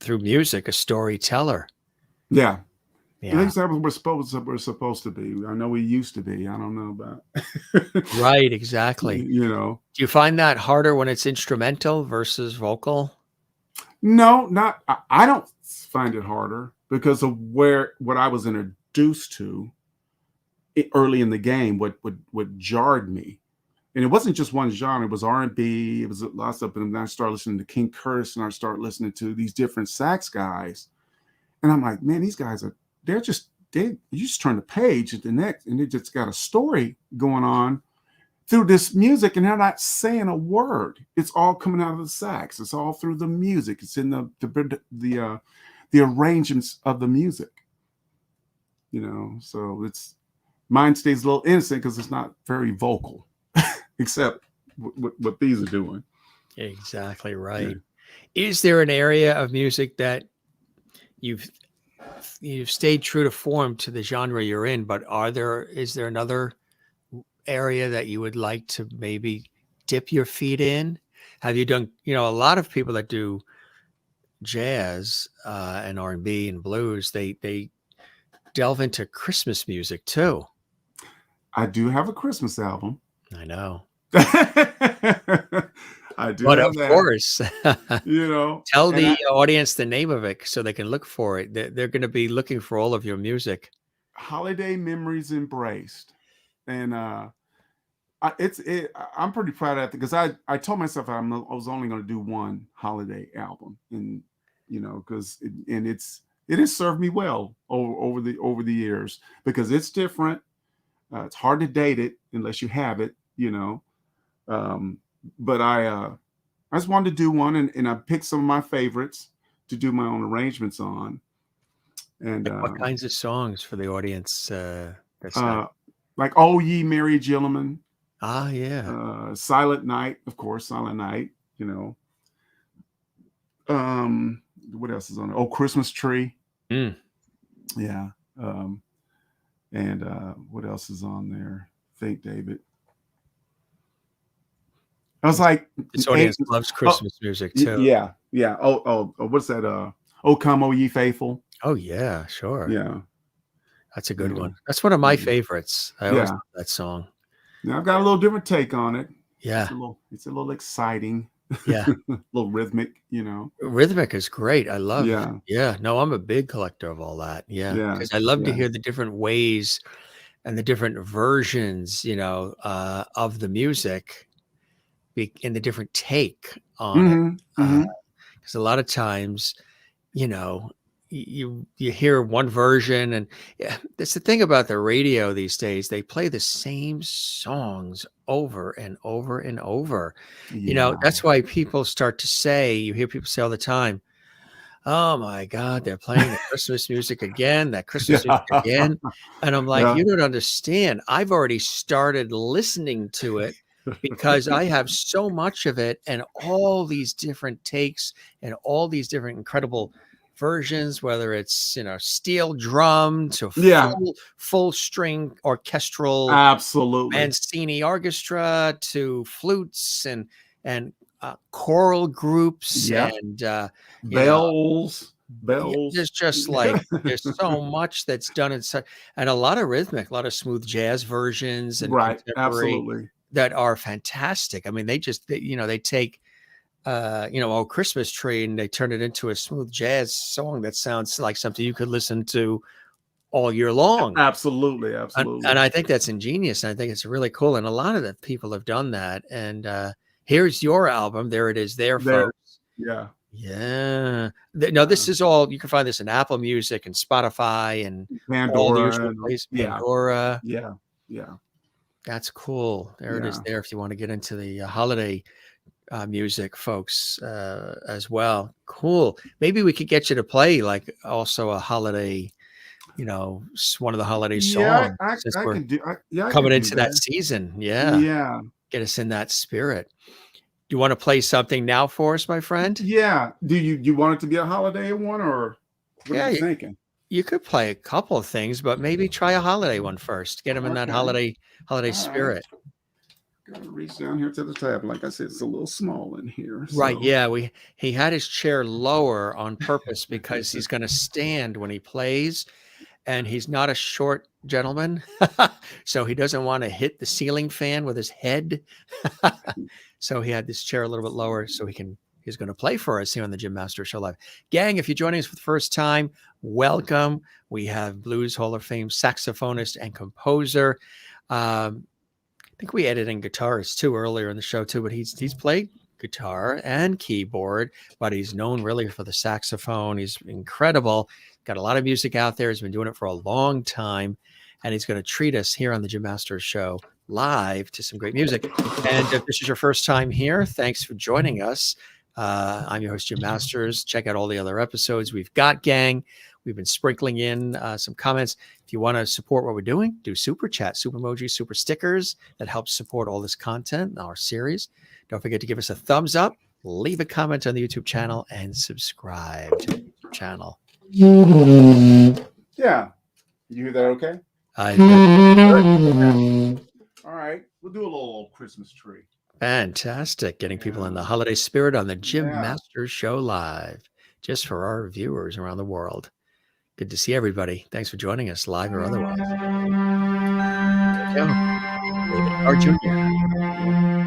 through music a storyteller. yeah. At Yeah. least that was we're supposed to be. I know we used to be. I don't know about Right. Exactly. you know. Do you find that harder when it's instrumental versus vocal? No, not I don't find it harder because of what I was introduced to early in the game, what jarred me. And it wasn't just one genre, it was R&B, it was a lot of stuff. And then I started listening to King Curtis and I started listening to these different sax guys. And I'm like, man, these guys you just turn the page at the next and they just got a story going on through this music and they're not saying a word. It's all coming out of the sax. It's all through the music. It's in the arrangements of the music, so mine stays a little innocent because it's not very vocal, except what these are doing. Exactly Yeah. right. Is there an area of music that you've stayed true to form to the genre you're in, but is there another area that you would like to maybe dip your feet in? Have you done, a lot of people that do jazz and R&B and blues, they delve into Christmas music too. I do have a Christmas album. I know. I do But have of that, course, tell and the audience the name of it so they can look for it. They're going to be looking for all of your music. Holiday Memories Embraced. And I'm pretty proud of that because I told myself I was only going to do one holiday album, and because it has served me well over the years because it's different. It's hard to date it unless you have it, but I just wanted to do one, and I picked some of my favorites to do my own arrangements on. And Like what kinds of songs for the audience? That's not. like "Oh Ye Merry Gentlemen," Yeah. "Silent Night," of course, "Silent Night." What else is on there? "Oh Christmas Tree." Mm. Yeah. And what else is on there? Think, David. I was like, This audience loves Christmas music too. yeah. What's that? "Oh Come, O Ye Faithful." Oh yeah, sure. Yeah. That's a good one. That's one of my favorites. I always Yeah. love that song. Now I've got a little different take on it. Yeah. It's a little exciting. Yeah. A little rhythmic, Rhythmic is great. I love. Yeah. Yeah. No, I'm a big collector of all that. Yeah. Yeah. Because I love to Yeah. hear the different ways and the different versions, of the music and the different take on it. Because a lot of times, you hear one version, and that's the thing about the radio these days. They play the same songs over and over and over. Yeah. That's why people start to say, you hear people say all the time, oh my God, they're playing the Christmas music again, that Christmas music again. And I'm like, Yeah. you don't understand. I've already started listening to it because I have so much of it and all these different takes and all these different incredible versions, whether it's, you know, steel drum to Yeah, full string orchestral absolutely. Mancini orchestra to flutes and choral groups Yep. and you know, Bells, bells. there's just like there's so much that's done in such and a lot of rhythmic, a lot of smooth jazz versions and Right, contemporary absolutely. that are fantastic. I mean, you know, they take you know, Old Christmas Tree and they turn it into a smooth jazz song that sounds like something you could listen to all year long. Absolutely, And absolutely. I think that's ingenious, and I think it's really cool, and a lot of the people have done that, and, here's your album. There it is there, There, folks. yeah. Yeah. No, this is all you can find this in Apple Music and Spotify and all the Pandora usual and places, yeah, Pandora. yeah, yeah, That's cool. There it is yeah. there if you wanna get into the, holiday, music, folks, as well. Cool. Maybe we could get you to play, like, also a holiday, you know, one of the holiday Yeah, songs since I we're can do I coming could do into that that. season. Yeah. Yeah. Get us in that spirit. You wanna play something now for us, my friend? Yeah. Do you want it to be a holiday one, or what are Yeah, you you thinking? you could play a couple of things, but maybe try a holiday one first. Get them in that Okay. holiday All right. spirit. Gotta reach down here to the tab. Like I said, it's a little small in here. Right, So yeah, he had his chair lower on purpose because he's gonna stand when he plays, and he's not a short gentleman, so he doesn't wanna hit the ceiling fan with his head. So he had this chair a little bit lower so he's going to play for us here on the Jim Master Show Live. Gang, if you're joining us for the first time, welcome. We have Blues Hall of Fame saxophonist and composer. I think we added in guitarist too earlier in the show too, but he's played guitar and keyboard, but he's known really for the saxophone. He's incredible. Got a lot of music out there. He's been doing it for a long time, and he's going to treat us here on the Jim Masters Show live to some great music. And if this is your first time here, thanks for joining us. I'm your host, Jim Masters. Check out all the other episodes we've got, gang. We've been sprinkling in some comments. If you want to support what we're doing, do super chat, super emoji, super stickers. That helps support all this content in our series. Don't forget to give us a thumbs up, leave a comment on the YouTube channel, and subscribe to the YouTube channel. yeah. You hear that okay? I All right. We'll do a little Christmas tree. Fantastic. Getting people in the holiday spirit on the Jim Masters Show Live, just for our viewers around the world. Good to see everybody. Thanks for joining us, live or otherwise. There we go. David Carr Jr.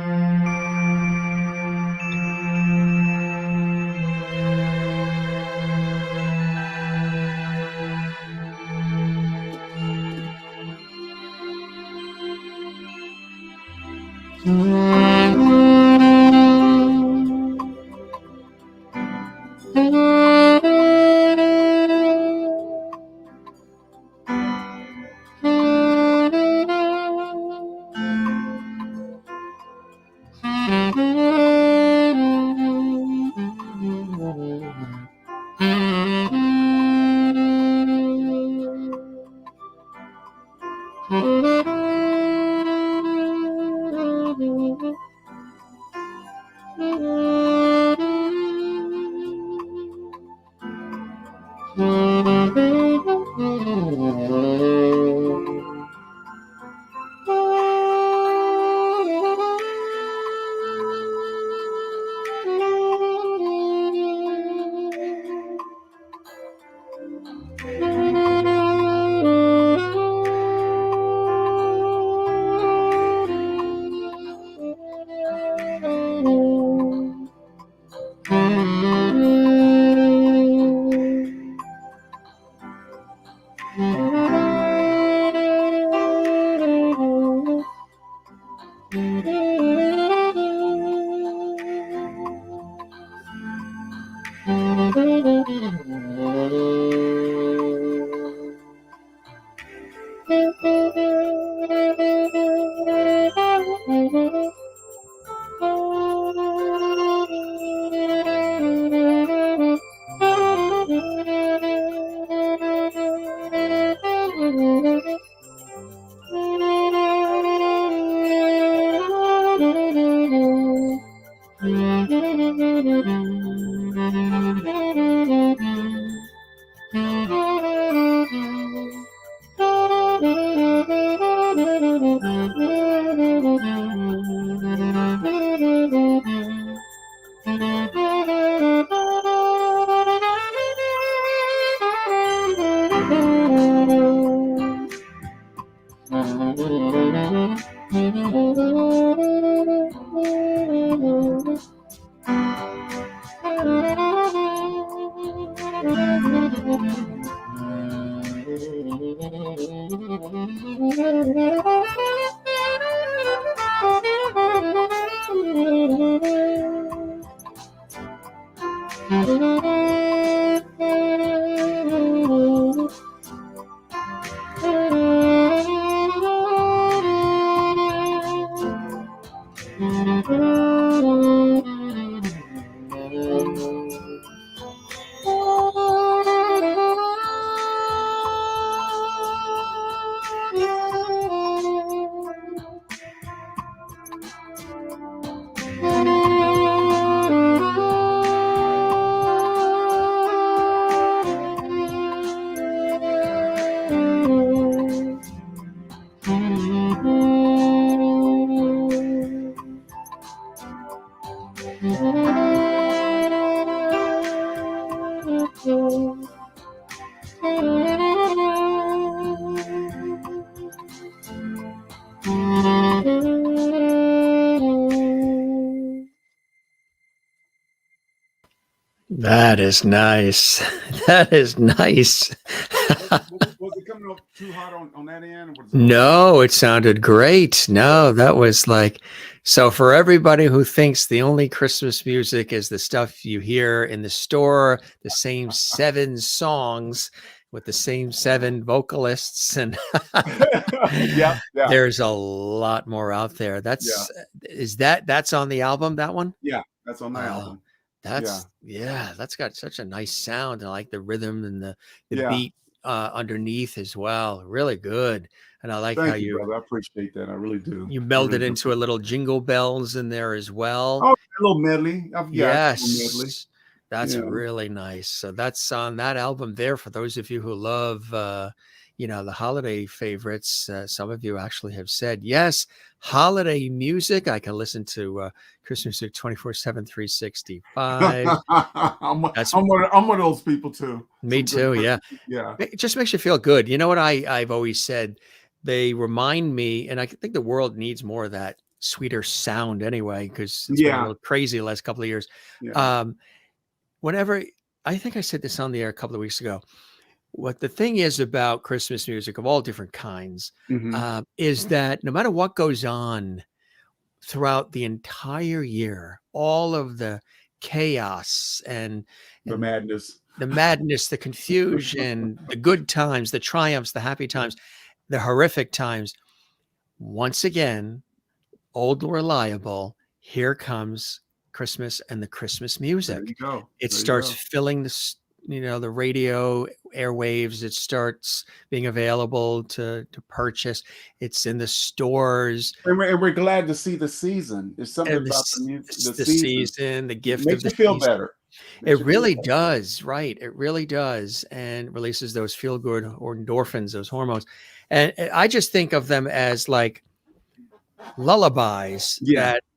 That is nice. That is nice. Was it coming up too hot on that end? Or was it No, it sounded great. No, that was like, so for everybody who thinks the only Christmas music is the stuff you hear in the store, the same 7 songs with the same 7 vocalists, and yeah, yeah, there's a lot more out there. That's on the album, that one? yeah. That's on the Oh, album. that's got such a nice sound. I like the rhythm and the Yeah. beat underneath as well. Really good. And I like how Thank you, brother. I appreciate that. I really do. you I melded really do. into a little jingle bells in there as well. Oh, a little medley. I've got a little medley. Yes, that's Yeah. really nice. So that's on that album there for those of you who love the holiday favorites. Some of you actually have said, yes, holiday music. I can listen to Christmas music 24/7, 365. I'm one of those people too. Me too. Yeah. Yeah. It just makes you feel good. You know what I've always said? They remind me, and I think the world needs more of that sweeter sound anyway, because it's been a little crazy the last couple of years. Yeah. Whenever I think I said this on the air a couple of weeks ago, what the thing is about Christmas music of all different kinds is that no matter what goes on throughout the entire year, all of the chaos and the madness, the confusion, the good times, the triumphs, the happy times, the horrific times, once again, old reliable, here comes Christmas and the Christmas music. There you go. It starts filling the radio airwaves. It starts being available to purchase. It's in the stores. And we're glad to see the season. There's something about the music, the season, the gift makes of the you feel season. better. It really does, right? It really does, and releases those feel-good or endorphins, those hormones. And I just think of them as like lullabies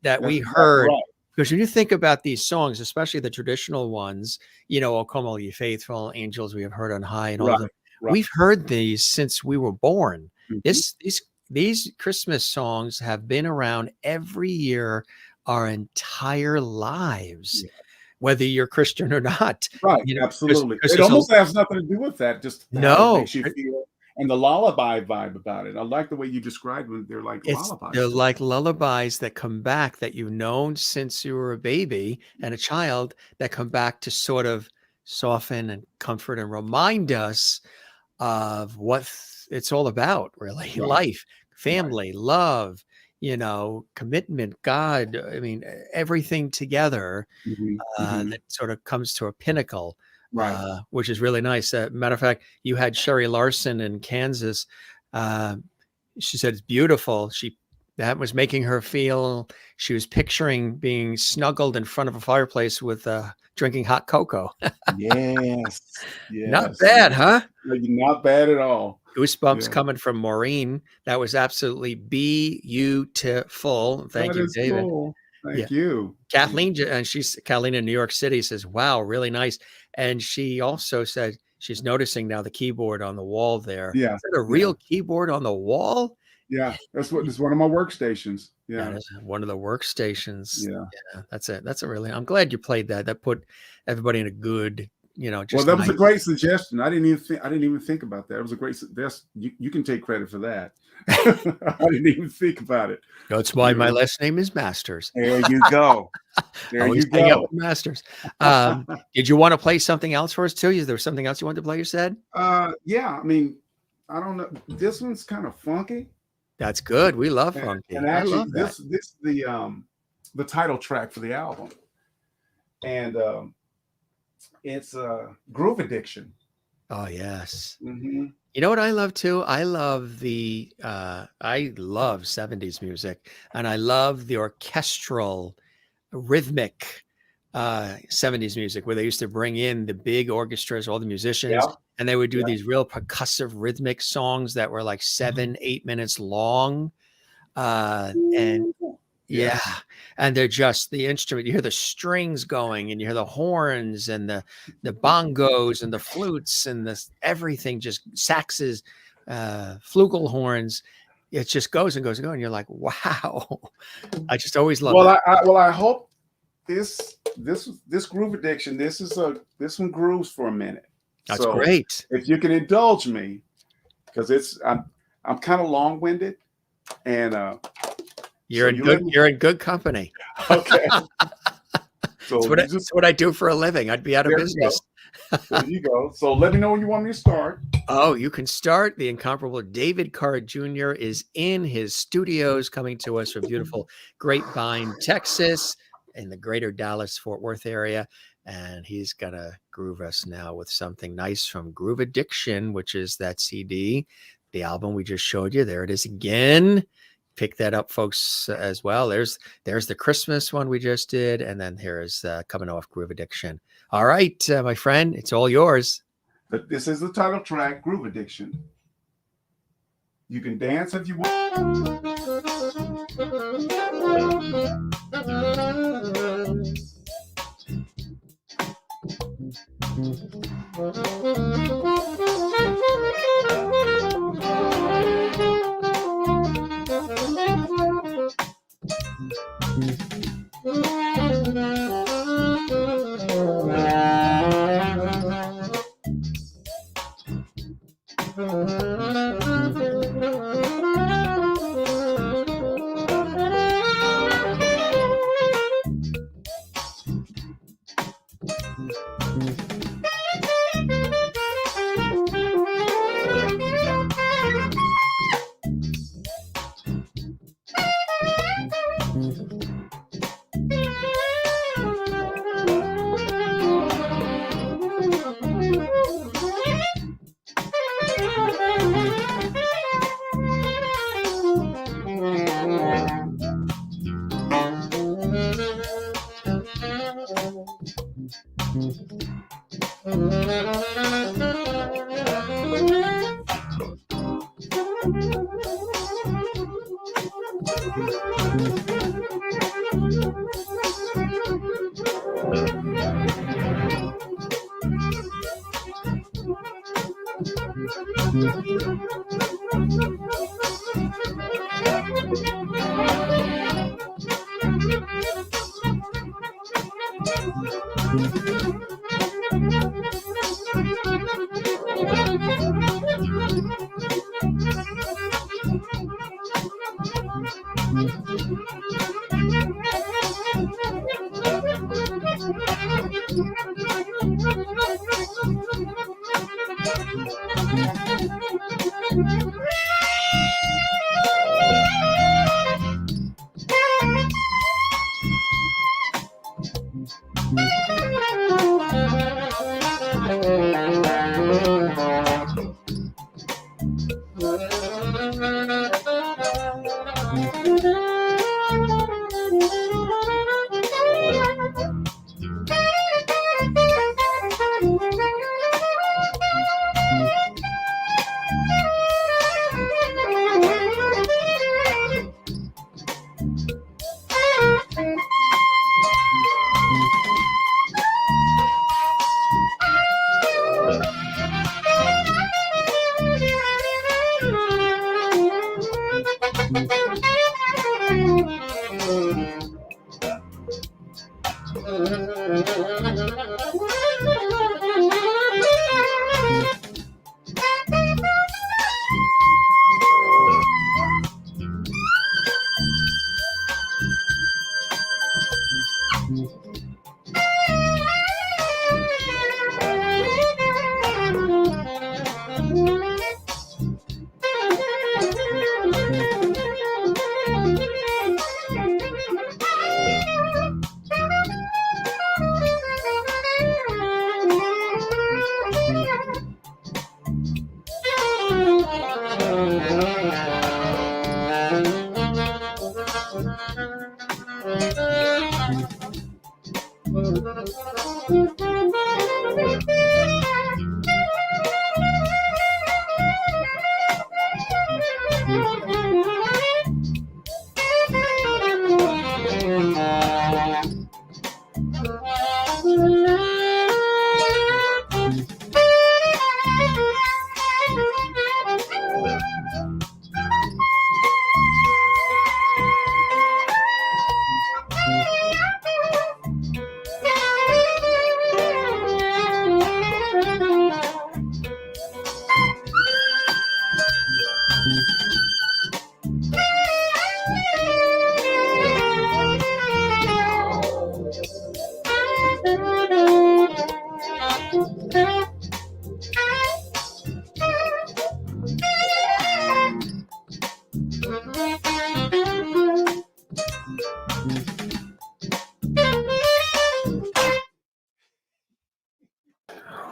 that we heard. Right. Because when you think about these songs, especially the traditional ones, O Come All Ye Faithful, Angels We Have Heard on High, and all of them, we've heard these since we were born. These Christmas songs have been around every year our entire lives. Yeah. Whether you're Christian or not. Right, absolutely. It almost has nothing to do with that. Just how it makes you feel. And the lullaby vibe about it. I like the way you described them. They're like lullabies. They're like lullabies that come back that you've known since you were a baby and a child, that come back to sort of soften and comfort and remind us of what it's all about, really. Right. Life, family, love, commitment, God, I mean, everything together that sort of comes to a pinnacle, which is really nice. Matter of fact, you had Sherry Larson in Kansas. She said it's beautiful. That was making her feel, she was picturing being snuggled in front of a fireplace with drinking hot cocoa. Yes. Not bad, huh? Not bad at all. Goosebumps coming from Maureen. That was absolutely beautiful. Thank you, David. Cool. Thank you. Kathleen, and Kathleen in New York City says, wow, really nice. And she also said she's noticing now the keyboard on the wall there. Yeah. Is that a real keyboard on the wall? Yeah, it's one of my workstations. Yeah, that is one of the workstations. Yeah, that's it. I'm glad you played that. That put everybody in a good Well, just that was a nice. great suggestion. I didn't even think about that. It was a great. That's you can take credit for that. I didn't even think about it. That's why my last name is Masters. There you go. There Always you hang out go. with Masters. Did you want to play something else for us too? Is there something else you wanted to play? You said. Yeah. I mean, I don't know. This one's kind of funky. That's good. We love And, funky. and I actually, love that. this is the title track for the album, and it's Groove Addiction. Oh yes. Mm-hmm. You know what I love too? I love 70s music, and I love the orchestral, rhythmic 70s music where they used to bring in the big orchestras, all the musicians, Yeah. and they would do Yeah. these real percussive rhythmic songs that were like 7-8 minutes long. And yeah, and they're just the instrument. You hear the strings going, and you hear the horns and the bongos and the flutes and everything, just saxes, flugelhorns. It just goes and goes and goes, and you're like, wow. I just always love Well, that. I hope this Groove Addiction. This one grooves for a minute. That's So great. if you can indulge me, because I'm kind of long winded, and You're in good company. okay. So That's what I do for a living. I'd be out of business. There you go. So let me know when you want me to start. Oh, you can start. The incomparable David Carr Jr. is in his studios, coming to us from beautiful Grapevine, Texas, in the greater Dallas-Fort Worth area. And he's going to groove us now with something nice from Groove Addiction, which is that CD, the album we just showed you. There it is again. Pick that up, folks, as well. There's the Christmas one we just did. And then here is coming off Groove Addiction. All right, my friend, it's all yours. But this is the title track, Groove Addiction. You can dance if you want.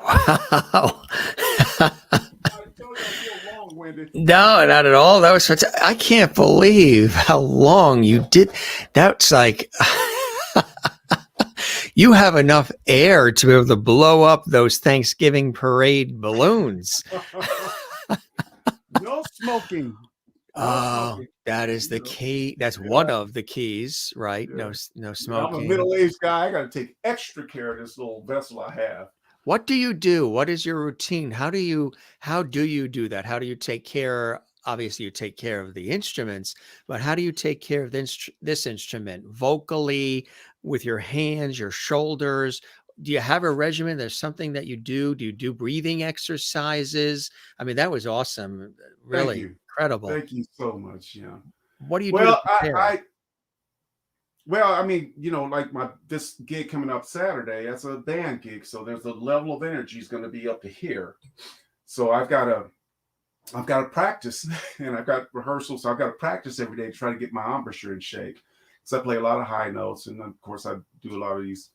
Wow. I told you I'm a little long-winded. No, not at all. That was I can't believe how long you did. That's like you have enough air to be able to blow up those Thanksgiving parade balloons. No smoking. No Oh, smoking. that is the key. That's one of the keys, right? Yeah. No I'm a smoking. middle-aged guy. I got to take extra care of this little vessel I have. What do you do? What is your routine? How do you do that? How do you take care? Obviously, you take care of the instruments, but how do you take care of this instrument vocally with your hands, your shoulders? Do you have a regimen? There's something that you do. Do you do breathing exercises? I mean, that was awesome. Thank Really you. incredible. Thank you so much. Yeah. What do you do to Well, prepare? I mean, like this gig coming up Saturday, that's a band gig. So there's a level of energy is going to be up to here. So I've got to practice and I've got rehearsals. So I've got to practice every day to try to get my embouchure in shape. So I play a lot of high notes. And of course I do a lot of these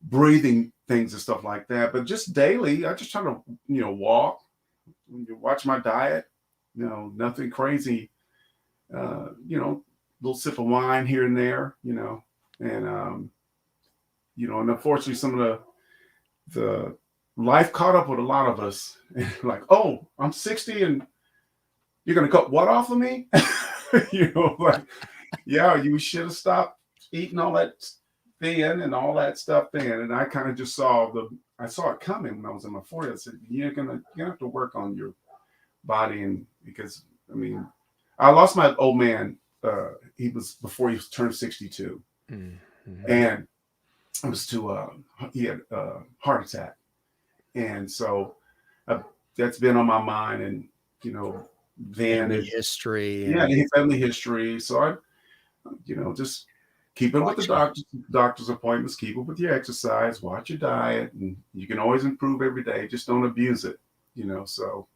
breathing things and stuff like that. But just daily, I just try to, walk, watch my diet, nothing crazy, little sip of wine here and there, and and unfortunately some of the life caught up with a lot of us. Like, oh, I'm 60 and you're gonna cut what off of me? Like, yeah, you should have stopped eating all that thin and all that stuff then. And I kind of just I saw it coming when I was in my 40s. I said, you're gonna have to work on your body, and because I mean, I lost my old man. He was before he turned 62, Mm-hmm. and it was he had a heart attack, and so that's been on my mind, and then Family history. yeah, family history. So I, just keep up with the doctor's appointments, keep up with your exercise, watch your diet, and you can always improve every day. Just don't abuse it, So,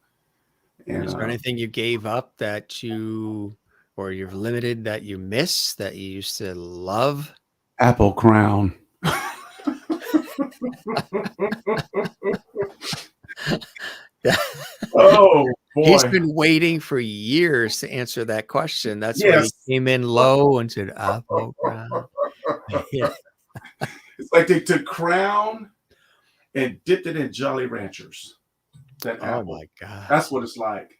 and is there anything you gave up that or you've limited that you miss that you used to love? Apple Crown. Oh boy, He's been waiting for years to answer that question. That's why he came in low and said, "Apple Crown." Yeah. It's like they took Crown and dipped it in Jolly Ranchers. That Oh apple. my God. That's what it's like.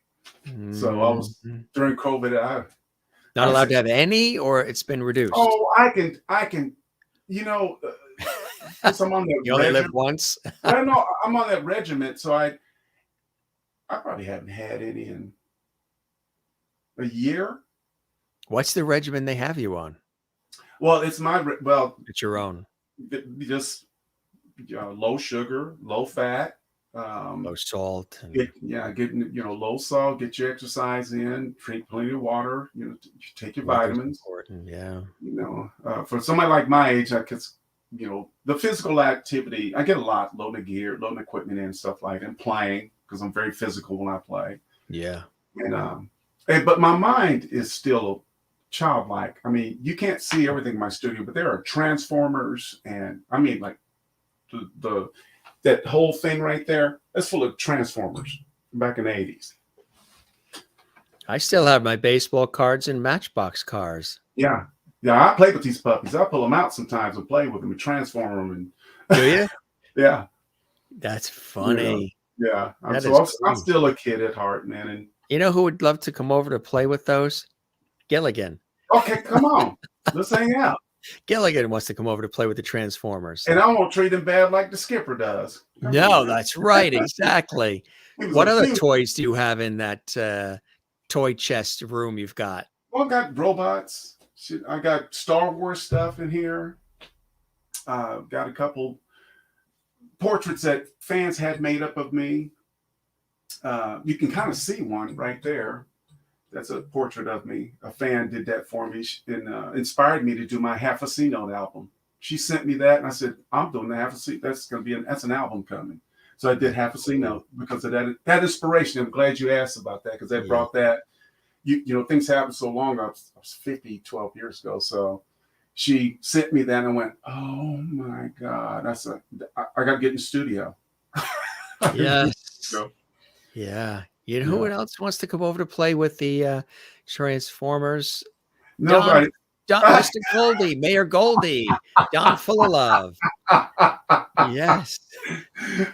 So I was during COVID. Not allowed to have any, or it's been reduced. Oh, I can. Since I'm on that You only live once. I know I'm on that regiment, so I probably haven't had any in a year. What's the regimen they have you on? Well, it's It's your own. Just low sugar, low fat, Low salt. Get low salt. Get your exercise in. Drink plenty of water. Take your vitamins. Important, yeah. For somebody like my age, the physical activity, I get a lot loading gear, loading equipment and stuff like that, and playing because I'm very physical when I play. Yeah. But my mind is still childlike. I mean, you can't see everything in my studio, but there are transformers, and I mean, like that whole thing right there, that's full of transformers back in the 80s. I still have my baseball cards and Matchbox cars. Yeah. Yeah, I play with these puppies. I pull them out sometimes and play with them and transform them. Do you? Yeah. That's Yeah. funny. Yeah. That is I'm cool. still a kid at heart, man. And You know who would love to come over to play with those? Gilligan. okay, come on. Let's hang out. Gilligan wants to come over to play with the Transformers. And I won't treat him bad like the skipper does. Come on, No, man. that's right. Exactly. He was What a other beauty. toys do you have in that toy chest room you've got? Well, I got robots. Shit, I got Star Wars stuff in here. Got a couple portraits that fans had made up of me. You can kind of see one right there. That's a portrait of me. A fan did that for me and inspired me to do my Half a C Note album. She sent me that, and I said, "I'm doing the Half a C. That's going to be that's an album coming." So I did Half a C Note because of that inspiration. I'm glad you asked about that because that brought that. You know, things happened so long. I was 50, 12 years ago. So she sent me that, and I went, "Oh my God!" I said, "I got to get in the studio." Yes. Yeah. You know who else wants to come over to play with the Transformers? Nobody. Mr. Goldie, Mayor Goldie, Don Full of Love. Yes.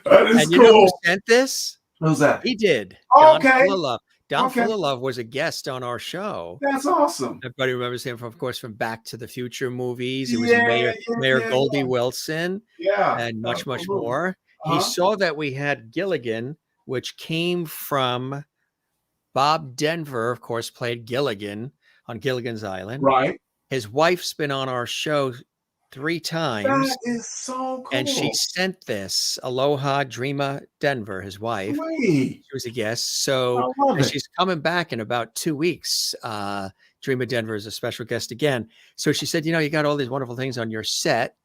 That is and you cool. know who sent this? Who's that? He did. Oh, Don okay. Full of Love. Don Full of Love was a guest on our show. That's awesome. Everybody remembers him, of course, from Back to the Future movies. He was Mayor Goldie Wilson. Yeah. And much more. He saw that we had Gilligan, which came from Bob Denver, of course, played Gilligan on Gilligan's Island. Right. His wife's been on our show 3 times. That is so cool. And she sent this. Aloha Dreama Denver, his wife. Sweet. She was a guest. So she's coming back in about 2 weeks. Dreama Denver is a special guest again. So she said, you got all these wonderful things on your set.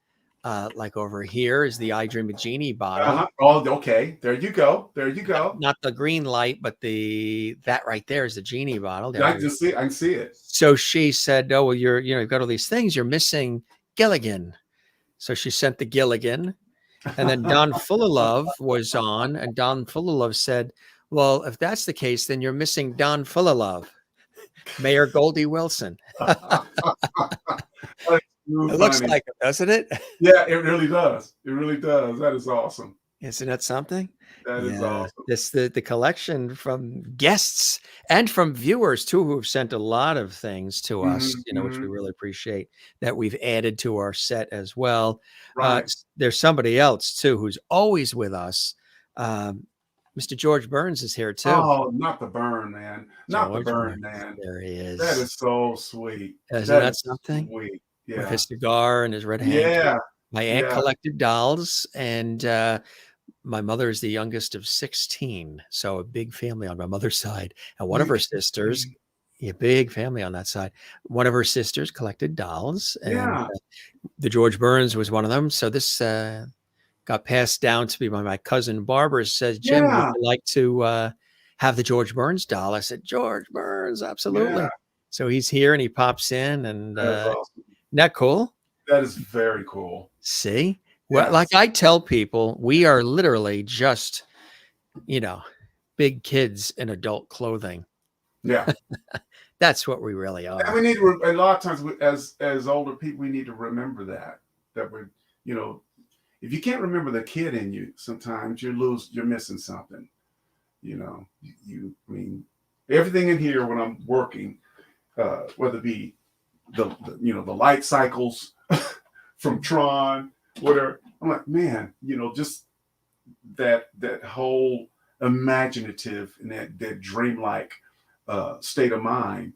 Like over here is the I Dream a Genie bottle. Oh, okay. There you go. There you go. Not the green light, but that right there is the genie bottle. I can see it. So she said, "Oh, well, you've got all these things. You're missing Gilligan." So she sent the Gilligan, and then Don Full of Love was on, and Don Full of Love said, "Well, if that's the case, then you're missing Don Full of Love, Mayor Goldie Wilson." It looks like it, doesn't it? Yeah, it really does. It really does. That is awesome. Isn't that something? That is awesome. This the collection from guests and from viewers too, who have sent a lot of things to us, which we really appreciate that we've added to our set as well. Right. There's somebody else too who's always with us. Mr. George Burns is here too. Oh, not the burn, man. Not the burn, man. There he is. That is so sweet. Isn't that something? Sweet. Yeah. With his cigar and his red hand. Yeah. My aunt collected dolls, and my mother is the youngest of 16. So a big family on my mother's side. And one of her sisters, a big family on that side. One of her sisters collected dolls. And the George Burns was one of them. So this got passed down to me by my cousin Barbara. Says, "Jim, would you like to have the George Burns doll?" I said, "George Burns, absolutely." Yeah. So he's here and he pops in, and awesome. Isn't that cool? That is very cool. See? Well, like I tell people, we are literally just, big kids in adult clothing. Yeah. That's what we really are. And we need to, a lot of times as older people, we need to remember that we're, if you can't remember the kid in you, sometimes you're missing something. I mean, everything in here when I'm working, whether it be the light cycles from Tron, whatever. I'm like, man, just that whole imaginative and that dreamlike state of mind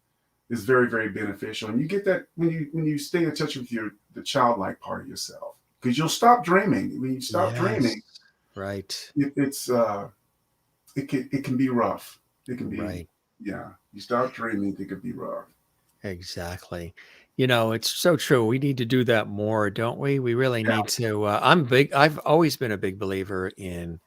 is very, very beneficial. And you get that when you stay in touch with the childlike part of yourself, because you'll stop dreaming. When you stop dreaming, right? It can be rough. It can be right. Yeah, you start dreaming, it could be rough. Exactly. It's so true. We need to do that more, don't we? We really need to. I've always been a big believer in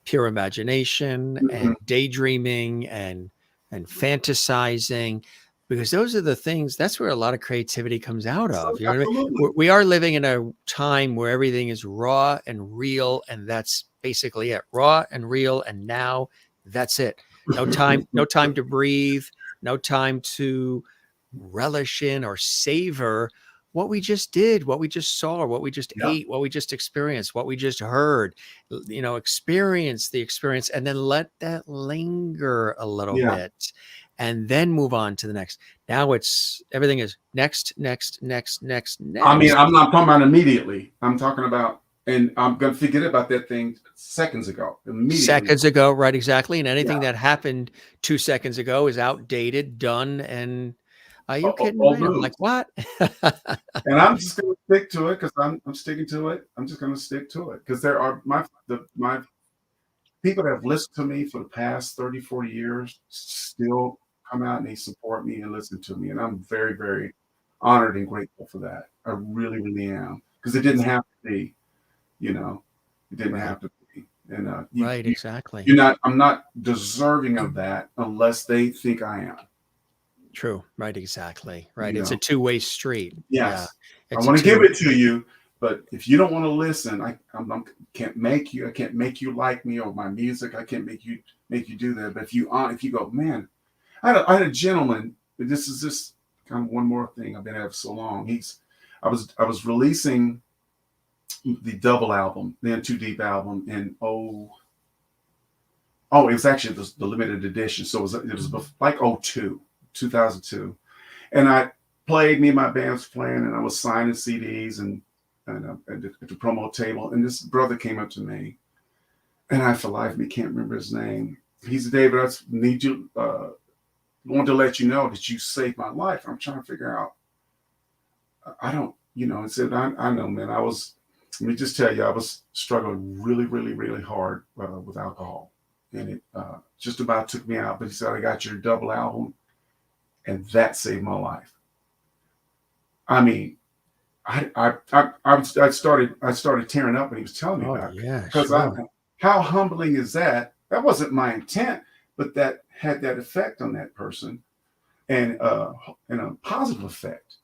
pure imagination and daydreaming and fantasizing, because those are the things. That's where a lot of creativity comes out of. You know what I mean? We are living in a time where everything is raw and real, and that's basically it. Raw and real, and now that's it. No time to breathe. no time to relish in or savor what we just did, what we just saw, what we just Yeah. ate, what we just experienced, what we just heard. Experience the experience and then let that linger a little Yeah. bit and then move on to the next. Now it's everything is next, next, next, next, I mean, next. I'm not talking about immediately. I'm talking about, and I'm going to forget about that thing seconds ago, immediately. Seconds ago, right? Exactly. And Yeah. anything that happened 2 seconds ago is outdated, done, and are you kidding Old me? I'm news. like, what? And I'm just going to stick to it because I'm sticking to it. I'm just going to stick to it because there are my people that have listened to me for the past 30, 40 years still come out and they support me and listen to me. And I'm very, very honored and grateful for that. I really, really am. Because it didn't have to be, you know, it didn't Right. have to be. And Right. Exactly. I'm not deserving of that unless they think I am. True. Right. Exactly. Right. You It's a know, two-way street. Yeah. yes, I It's a want to give two. it to you, but if you don't want to listen, can't make you. I can't make you like me or my music. I can't make you do that. But if you go, man, I had a gentleman. This is just kind of one more thing. I've been at it for so long. I was releasing the double album, the In Too Deep album, and it was actually the limited edition. So it was like 2002. And me and my band was playing, and I was signing CDs and at the promo table. And this brother came up to me, and I, for life of me, can't remember his name. He said, David, I need you, want to let you know that you saved my life. I'm trying to figure out, I don't, he said, I know, man. Let me just tell you, I was struggling really, really, really hard with alcohol. And it just about took me out. But he said, I got your double album, and that saved my life. I mean, I started tearing up when he was telling me about it. Yeah. Because Sure. how humbling is that? That wasn't my intent, but that had that effect on that person, and a positive effect.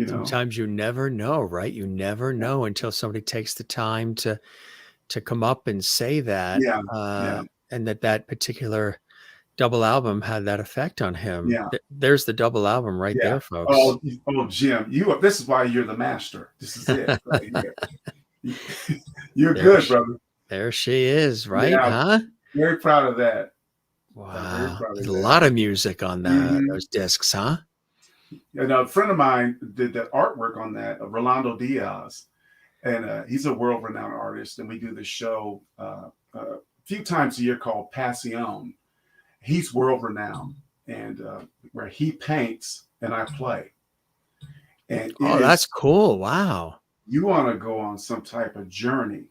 Sometimes you never know, right? You never Yeah, know until somebody takes the time to come up and say that, yeah, yeah, and that particular double album had that effect on him. yeah. There's the double album right Yeah. there, folks. Jim, this is why you're the master. This is it right here. You're There good, she, brother. there she is, right? Yeah, Huh? very proud of that. Very Wow. proud There's of a that. lot of music on Hmm. those discs, huh? And a friend of mine did that artwork on that, Rolando Diaz, and he's a world-renowned artist. And we do this show a few times a year called Passion. He's world-renowned, and where he paints and I play, and it Oh, that's is. cool. Wow. You want to go on some type of journey,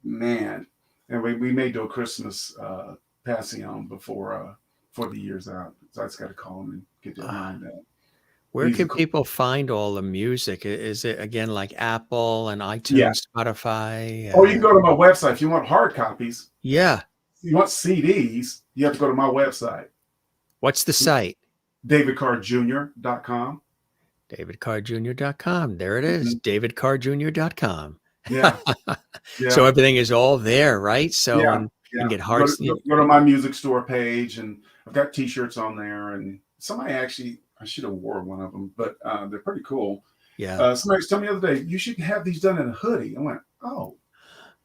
man. And we may do a Christmas Passion before the year's out. So I just got to call him and get that Uh, lined up. where He's a can cool. people find all the music? Is it again like Apple and Yeah. iTunes, Spotify? Oh, you can go to my website if you want hard copies. Yeah. If you want CDs, you have to go to my website, What's the site? davidcarrjr.com. davidcarrjr.com. There it is. Mm-hmm. davidcarrjr.com. Yeah. So Yeah. everything is all there, right? So Yeah. and you can Yeah. get Go hard. go to my music store page, and I've got T-shirts on there. And somebody actually, I should have wore one of them, but they're pretty cool. Yeah. Somebody was telling me the other day, you should have these done in a hoodie. I went, oh,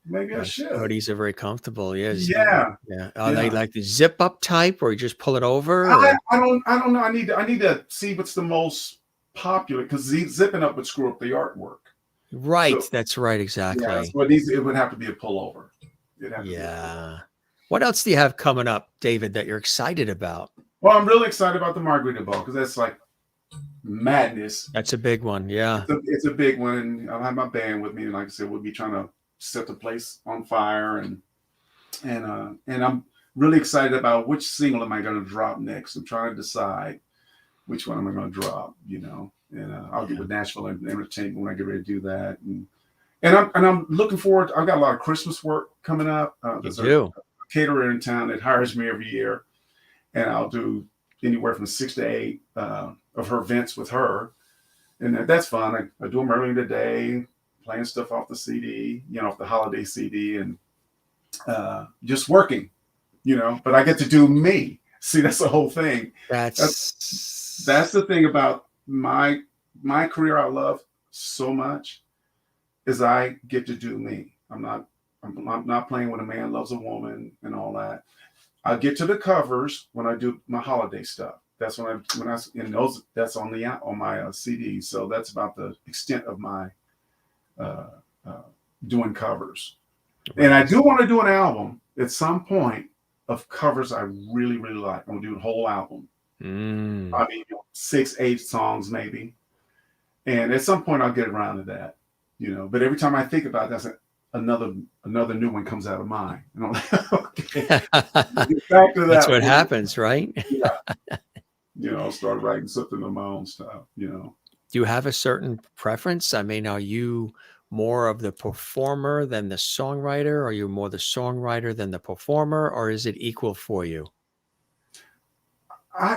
maybe I should. Hoodies are very comfortable. Yes. Yeah. Yeah. Are they Yeah. like the zip up type or you just pull it over? I, Or? I don't know. I need to see what's the most popular, because zipping up would screw up the artwork. Right. So, That's right. yeah, Exactly. so it would have to be a pullover. Yeah. What else do you have coming up, David, that you're excited about? Well, I'm really excited about the Margarita Ball because that's like madness. That's a big one. Yeah. It's a big one. And I'll have my band with me. And like I said, we'll be trying to set the place on fire. And I'm really excited about which single am I going to drop next. I'm trying to decide which one am I going to drop, and I'll get with Nashville Entertainment when I get ready to do that. And I'm looking forward. I've got a lot of Christmas work coming up. There's a caterer in town that hires me every year, and I'll do anywhere from 6 to 8 of her events with her, and that's fun. I do them early in the day, playing stuff off the CD, off the holiday CD, and just working, But I get to do me. See, that's the whole thing. That's That's the thing about my career. I love so much is I get to do me. I'm not playing when a man loves a woman and all that. I get to the covers when I do my holiday stuff. That's when I and those that's on my CDs. So that's about the extent of my uh, uh, doing covers. And I right. do want to do an album at some point of covers I really really like. I'm gonna do a whole album. Mm. I mean, 6, 8 songs maybe. And at some point I'll get around to that, But every time I think about that, another another new one comes out of mine. And I'm like, okay, get back to That's that what one. happens, right? Yeah, I'll start writing something of my own style. Do you have a certain preference? I mean, are you more of the performer than the songwriter? Are you more the songwriter than the performer, or is it equal for you?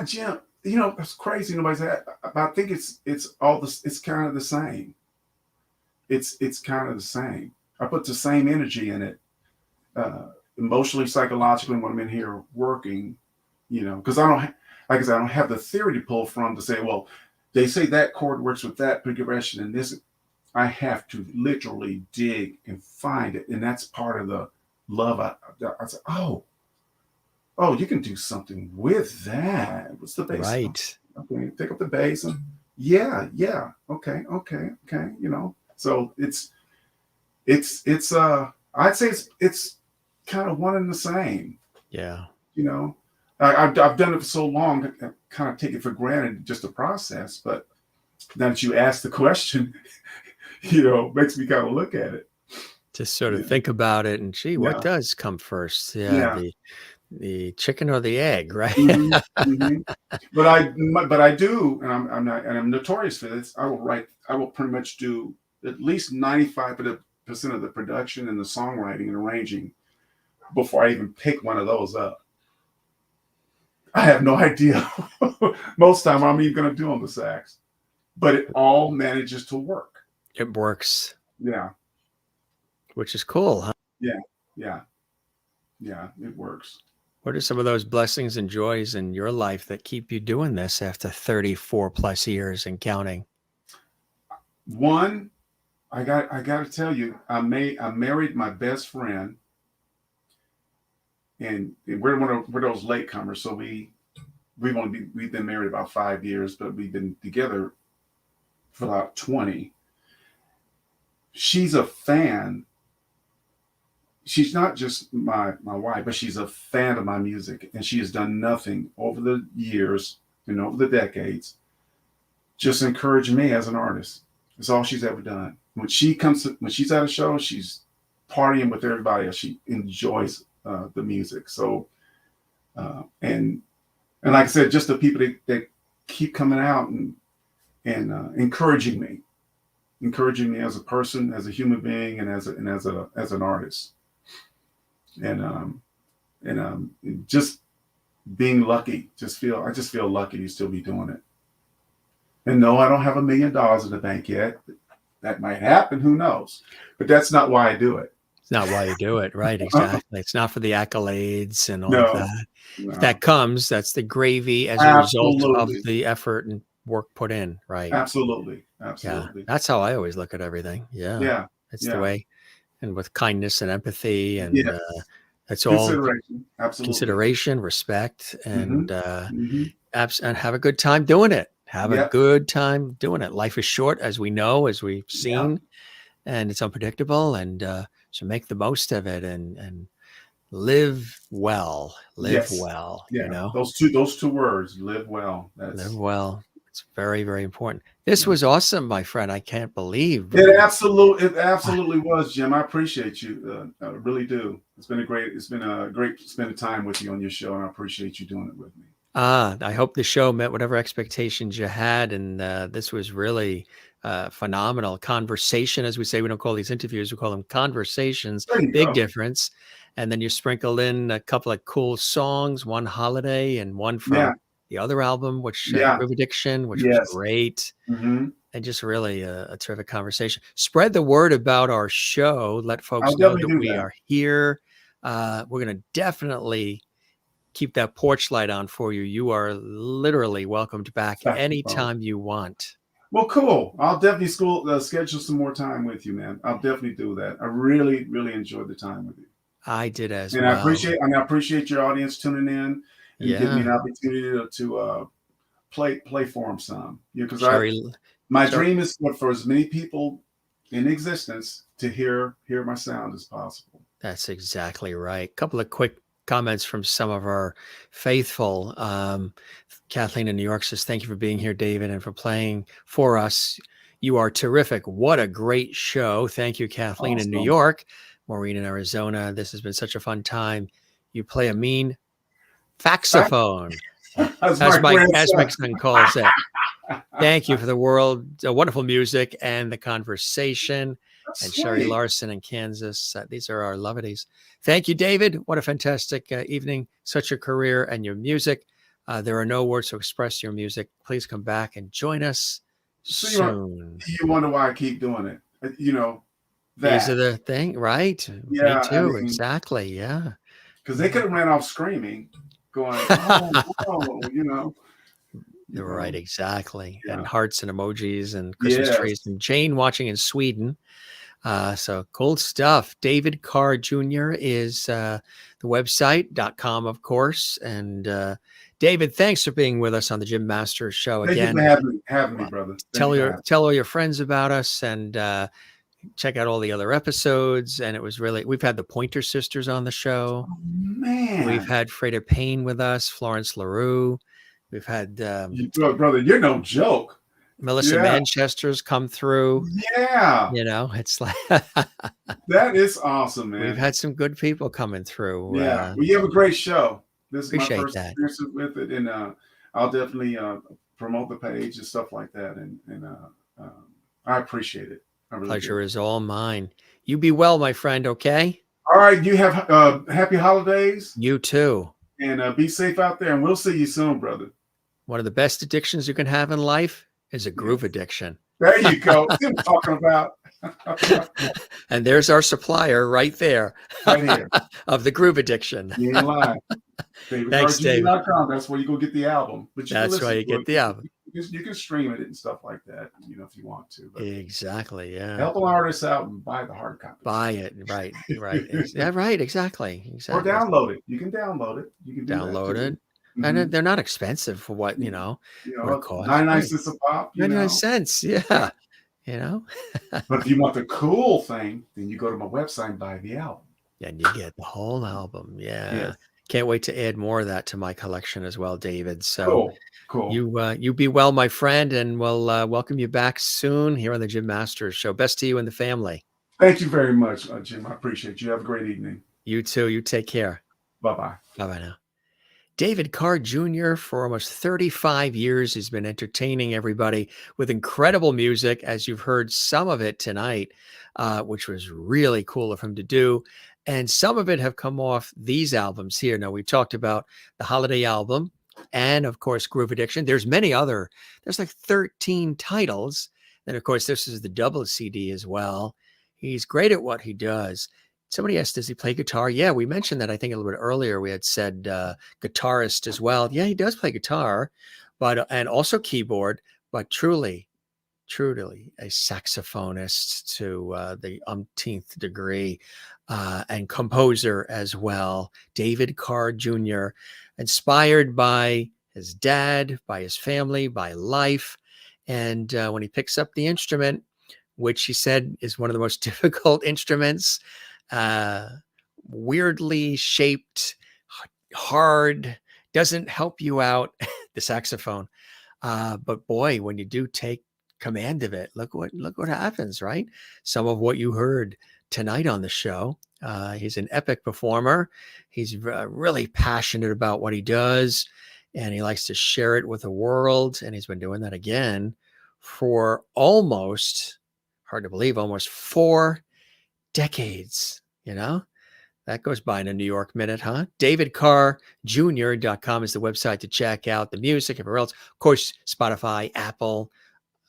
Jim, it's crazy. Nobody's that. I think it's all this. It's kind of the same. It's kind of the same. I put the same energy in it, emotionally, psychologically, when I'm in here working. Because I don't, like I said, I don't have the theory to pull from to say, well, they say that chord works with that progression and this. I have to literally dig and find it, and that's part of the love. I said, oh, you can do something with that. What's the bass? Right. Okay, pick up the bass and yeah, okay. So I'd say it's kind of one and the same. Yeah. I've done it for so long, I kind of take it for granted, just a process. But now that you ask the question, makes me kind of look at it. Just sort of Yeah, think about it and gee, what yeah, does come first? Yeah, yeah. the chicken or the egg, right? hmm hmm but I do, and I'm notorious for this. I will pretty much do at least 95% of the production and the songwriting and arranging before I even pick one of those up. I have no idea most time what I'm even going to do on the sax, but it all manages to work. It works, Yeah, which is cool, huh? yeah, yeah, yeah. It works. What are some of those blessings and joys in your life that keep you doing this after 34 plus years and counting? One, I got to tell you, I married my best friend, and we're those latecomers, so we've been married about 5 years, but we've been together for about 20. She's a fan. She's not just my wife, but she's a fan of my music, and she has done nothing over the years and over the decades just encourage me as an artist. That's all she's ever done. When she's at a show, she's partying with everybody else. She enjoys the music. So and like I said, just the people that keep coming out and encouraging me as a person, as a human being, and as an artist, and just being lucky. I just feel lucky to still be doing it. And no, I don't have $1 million in the bank yet. That might happen. Who knows? But that's not why I do it. It's not why you do it, right? Exactly. It's not for the accolades and all of No, that. If no, that comes, that's the gravy as a result of absolutely, the effort and work put in, right? absolutely, Yeah. absolutely. That's how I always look at everything. Yeah. Yeah, It's the yeah, way, and with kindness and empathy, and yes. it's all Consideration, absolutely. consideration, respect, Mm-hmm. and Mm-hmm. and have a good time doing it. Have a Yep. good time doing it. Life is short, as we know, as we've Yep. seen, and it's unpredictable. And so make the most of it and live well. Live Yes. well. Yeah. Those two words, live well. Live That's well. It's very, very important. This yeah. was awesome, my friend. I can't believe I- It absolutely was, Jim. I appreciate you. I really do. It's been a great spending time with you on your show, and I appreciate you doing it with me. I hope the show met whatever expectations you had, and this was really phenomenal conversation, as we say. We don't call these interviews; we call them conversations. There you Big go. difference. And then you sprinkled in a couple of cool songs, one holiday and one Yeah. from the other album, which Yeah. Groove Addiction, which was Yes. great, Mm-hmm. and just really a terrific conversation. Spread the word about our show. Let I'll folks know definitely that do we that. are here. We're going to definitely keep that porch light on for you, you are literally welcomed back Saxophone. anytime you want. Well, cool. I'll definitely schedule some more time with you, man. I'll definitely do that. I really, really enjoyed the time with you. I did as And well. I appreciate your audience tuning in and giving me Yeah. an opportunity to play for them some. Because Sherry, my dream is for as many people in existence to hear my sound as possible. that's exactly right. Couple of quick comments from some of our faithful. Kathleen in New York says, "Thank you for being here, David, and for playing for us. You are terrific. What a great show." Thank you, Kathleen in New Awesome. York. Maureen in Arizona. "This has been such a fun time. You play a mean saxophone," That's as my my grandson. son calls it. Thank you for the wonderful music and the conversation. That's And Sherry sweet. Larson in Kansas. These are our lovelies. Thank you, David. What a fantastic evening. Such a career and your music. There are no words to express your music. Please come back and join us So soon. you wonder why I keep doing it. These are That. the thing, right? Me Yeah, I too. mean, Exactly. Yeah. because they could have ran off screaming, going, "Oh no," Right, exactly. And Yeah. hearts and emojis and Christmas trees. Yes. And Jane watching in Sweden. So cool stuff. David Carr Jr. is the website.com, of course. And David, thanks for being with us on the Jim Masters Show Thank you for again. having me, brother. Thank Tell you for having me. tell all your friends about us and check out all the other episodes. And it was really, we've had the Pointer Sisters on the show. Oh, We've man. had Freda Payne with us, Florence LaRue. We've had Brother, you're no joke. Melissa Yeah. Manchester's come through. Yeah. It's like That is awesome, man. we've had some good people coming through. Yeah. Well, you have a great show. This is my Appreciate first that. experience with it. And I'll definitely promote the page and stuff like that. And I appreciate it. I really Pleasure do. is all mine. You be well, my friend, okay? All right. You have happy holidays You too. and be safe out there. And we'll see you soon, brother. One of the best addictions you can have in life is a groove addiction. There you go. See what I'm talking about. And there's our supplier right there. Right here. Of the groove addiction. You ain't lying. Thanks, David. That's where you go get the album. But That's why you get the album. You can stream it and stuff like that, if you want to. But Exactly. Yeah. help an artist out and buy the hard copy. Buy it. Right. Right. Yeah. Right. Exactly. Or download it. You can download it. You can download it. Mm-hmm. And they're not expensive for what, what it costs. 99 cents a pop. 99 cents. Yeah. But if you want the cool thing, then you go to my website and buy the album. And you get the whole album. Yeah. Yes. Can't wait to add more of that to my collection as well, David. So cool. You be well, my friend, and we'll welcome you back soon here on the Jim Masters Show. Best to you and the family. Thank you very much, Jim. I appreciate you. Have a great evening. You too. You take care. Bye-bye. Bye-bye now. David Carr Jr., for almost 35 years, has been entertaining everybody with incredible music, as you've heard some of it tonight, which was really cool of him to do. And some of it have come off these albums here. Now, we talked about the Holiday album and, of course, Groove Addiction. There's like 13 titles. And, of course, this is the double CD as well. He's great at what he does. Somebody asked, does he play guitar? Yeah, we mentioned that, I think, a little bit earlier. We had said guitarist as well. Yeah, he does play guitar, and also keyboard, but truly a saxophonist to the umpteenth degree, and composer as well. David Carr Jr., inspired by his dad, by his family, by life. And when he picks up the instrument, which he said is one of the most difficult instruments, weirdly shaped, hard, doesn't help you out, the saxophone. But boy, when you do take command of it, look what happens, right? Some of what you heard tonight on the show. He's an epic performer. He's really passionate about what he does, and he likes to share it with the world. And he's been doing that again for almost, hard to believe, almost 4 decades. That goes by in a New York minute, huh? DavidCarrJr.com is the website to check out the music, everywhere else. Of course, Spotify, Apple,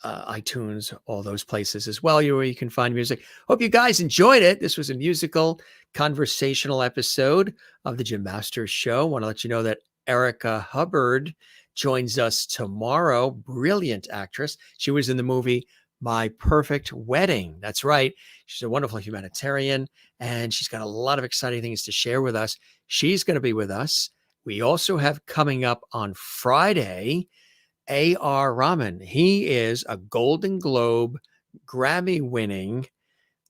iTunes, all those places as well, where you can find music. Hope you guys enjoyed it. This was a musical conversational episode of the Jim Masters Show. Want to let you know that Erica Hubbard joins us tomorrow. Brilliant actress. She was in the movie My Perfect Wedding. That's right. She's a wonderful humanitarian, and she's got a lot of exciting things to share with us. She's going to be with us. We also have coming up on Friday, A.R. Rahman. He is a Golden Globe, Grammy winning,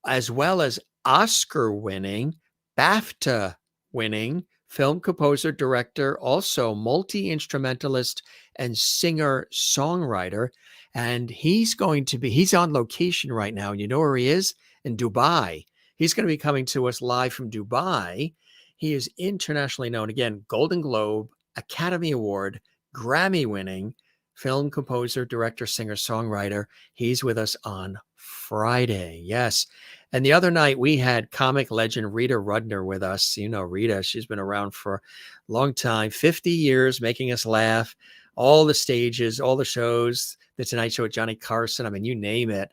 as well as Oscar winning, BAFTA winning film composer, director, also multi-instrumentalist and singer-songwriter. And he's on location right now. And you know where he is? In Dubai. He's going to be coming to us live from Dubai. He is internationally known. Again, Golden Globe, Academy Award, Grammy winning film composer, director, singer, songwriter. He's with us on Friday. Yes. And the other night we had comic legend Rita Rudner with us. You know, Rita, she's been around for a long time, 50 years, making us laugh. All the stages, all the shows, the Tonight Show with Johnny Carson. I mean, you name it.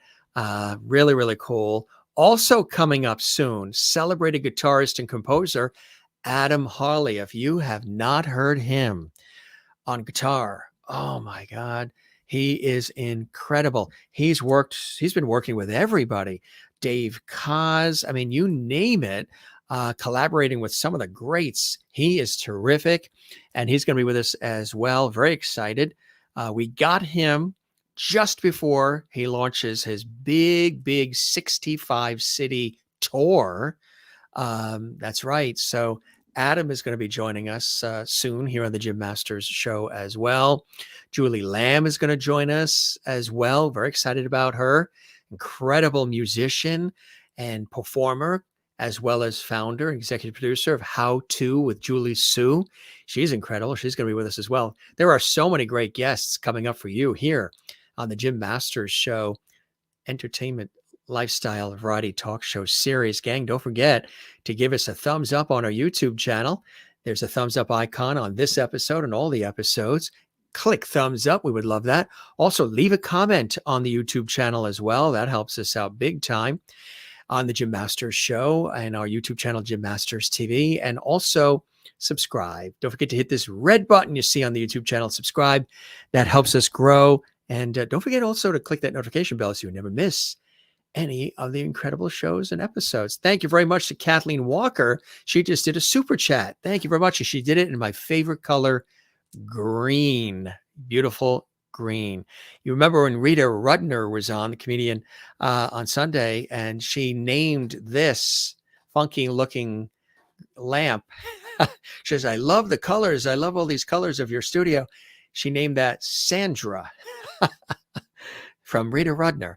Really, really cool. Also coming up soon, celebrated guitarist and composer, Adam Hawley. If you have not heard him on guitar, oh my God, he is incredible. He's been working with everybody. Dave Koz, I mean, you name it, collaborating with some of the greats. He is terrific, and he's going to be with us as well. Very excited. We got him just before he launches his big 65 city tour. That's right. So Adam is going to be joining us soon here on the Jim Masters Show as well. Julie Lamb is going to join us as well. Very excited about her. Incredible musician and performer, as well as founder and executive producer of How To with Julie Sue. She's incredible. She's going to be with us as well. There are so many great guests coming up for you here on the Jim Masters Show entertainment lifestyle variety talk show series. Gang, don't forget to give us a thumbs up on our YouTube channel. There's a thumbs up icon on this episode and all the episodes. Click thumbs up. We would love that. Also, leave a comment on the YouTube channel as well. That helps us out big time on the Jim Masters Show and our YouTube channel, Jim Masters TV. And also subscribe. Don't forget to hit this red button you see on the YouTube channel, subscribe. That helps us grow. And don't forget also to click that notification bell so you never miss any of the incredible shows and episodes. Thank you very much to Kathleen Walker. She just did a super chat. Thank you very much. She did it in my favorite color, green. Beautiful green. You remember when Rita Rudner was on, the comedian, on Sunday, and she named this funky looking lamp. She says, I love the colors. I love all these colors of your studio. She named that Sandra from Rita Rudner.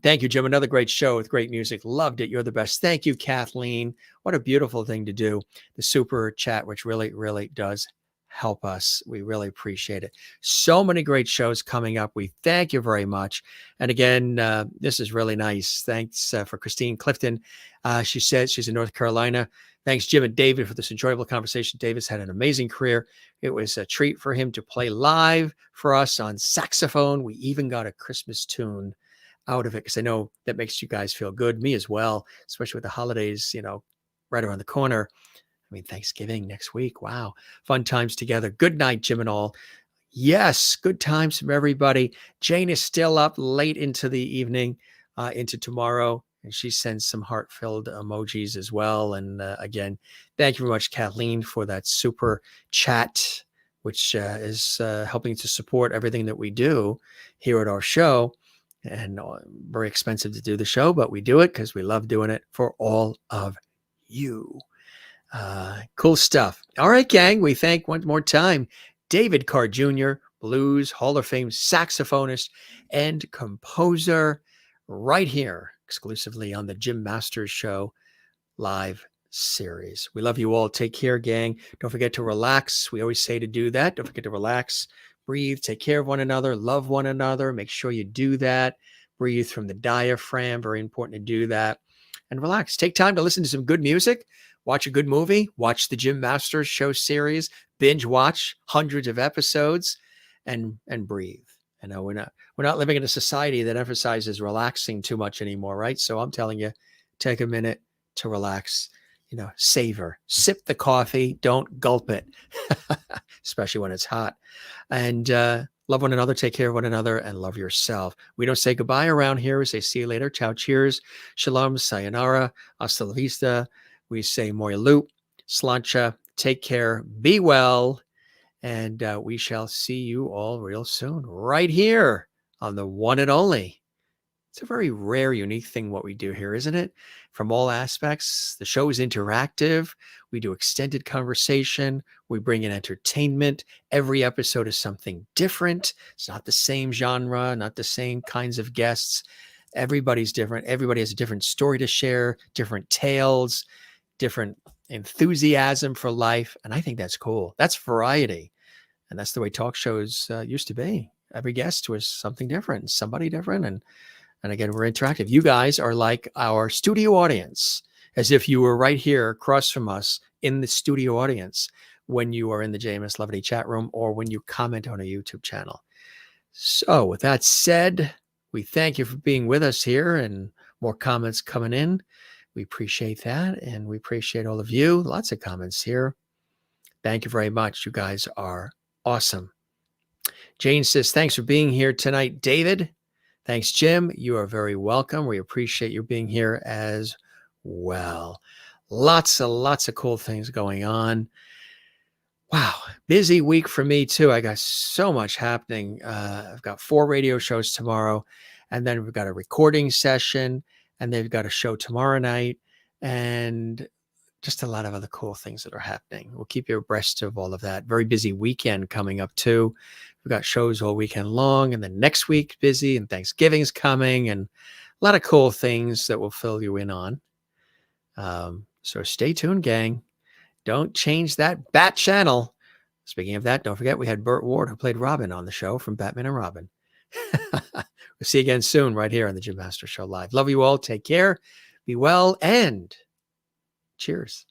Thank you, Jim. Another great show with great music. Loved it. You're the best. Thank you, Kathleen. What a beautiful thing to do. The super chat, which really, really does help us. We really appreciate it. So many great shows coming up. We thank you very much. And again, this is really nice. Thanks for Christine Clifton. She said she's in North Carolina. Thanks, Jim and David, for this enjoyable conversation. David's had an amazing career. It was a treat for him to play live for us on saxophone. We even got a Christmas tune out of it because I know that makes you guys feel good. Me as well, especially with the holidays, right around the corner. I mean, Thanksgiving next week. Wow. Fun times together. Good night, Jim and all. Yes, good times from everybody. Jane is still up late into the evening, into tomorrow. And she sends some heart-filled emojis as well. And again, thank you very much, Kathleen, for that super chat, which is helping to support everything that we do here at our show. And very expensive to do the show, but we do it because we love doing it for all of you. Cool stuff. All right, gang. We thank one more time David Carr Jr., Blues Hall of Fame saxophonist and composer, right here exclusively on the Jim Masters Show live series. We love you all. Take care, gang. Don't forget to relax. We always say to do that. Don't forget to relax, breathe, take care of one another, love one another. Make sure you do that. Breathe from the diaphragm. Very important to do that. And relax. Take time to listen to some good music. Watch a good movie. Watch the Jim Masters Show series. Binge watch hundreds of episodes and breathe. we're not living in a society that emphasizes relaxing too much anymore, right? So I'm telling you, take a minute to relax, savor, sip the coffee, don't gulp it, especially when it's hot. And love one another, take care of one another, and love yourself. We don't say goodbye around here. We say see you later. Ciao, cheers, shalom, sayonara, hasta la vista. We say moya loop, slancha, take care, be well, and we shall see you all real soon, right here on the one and only. It's a very rare, unique thing what we do here, isn't it? From all aspects, the show is interactive. We do extended conversation. We bring in entertainment. Every episode is something different. It's not the same genre, not the same kinds of guests. Everybody's different. Everybody has a different story to share, different tales, different enthusiasm for life. And I think that's cool. That's variety. And that's the way talk shows used to be. Every guest was something different, somebody different. And again, we're interactive. You guys are like our studio audience, as if you were right here across from us in the studio audience when you are in the JMS Levity chat room or when you comment on a YouTube channel. So with that said, we thank you for being with us here, and more comments coming in. We appreciate that. And we appreciate all of you. Lots of comments here. Thank you very much. You guys are awesome. Jane says, thanks for being here tonight, David. Thanks, Jim. You are very welcome. We appreciate you being here as well. Lots of cool things going on. Wow. Busy week for me too. I got so much happening. I've got 4 radio shows tomorrow, and then we've got a recording session, and they've got a show tomorrow night, and just a lot of other cool things that are happening. We'll keep you abreast of all of that. Very busy weekend coming up too. We've got shows all weekend long, and then next week busy, and Thanksgiving's coming, and a lot of cool things that will fill you in on. So stay tuned, gang. Don't change that bat channel. Speaking of that, don't forget we had Burt Ward, who played Robin, on the show from Batman and Robin. We'll see you again soon right here on the Jim Master Show Live. Love you all. Take care. Be well, and cheers.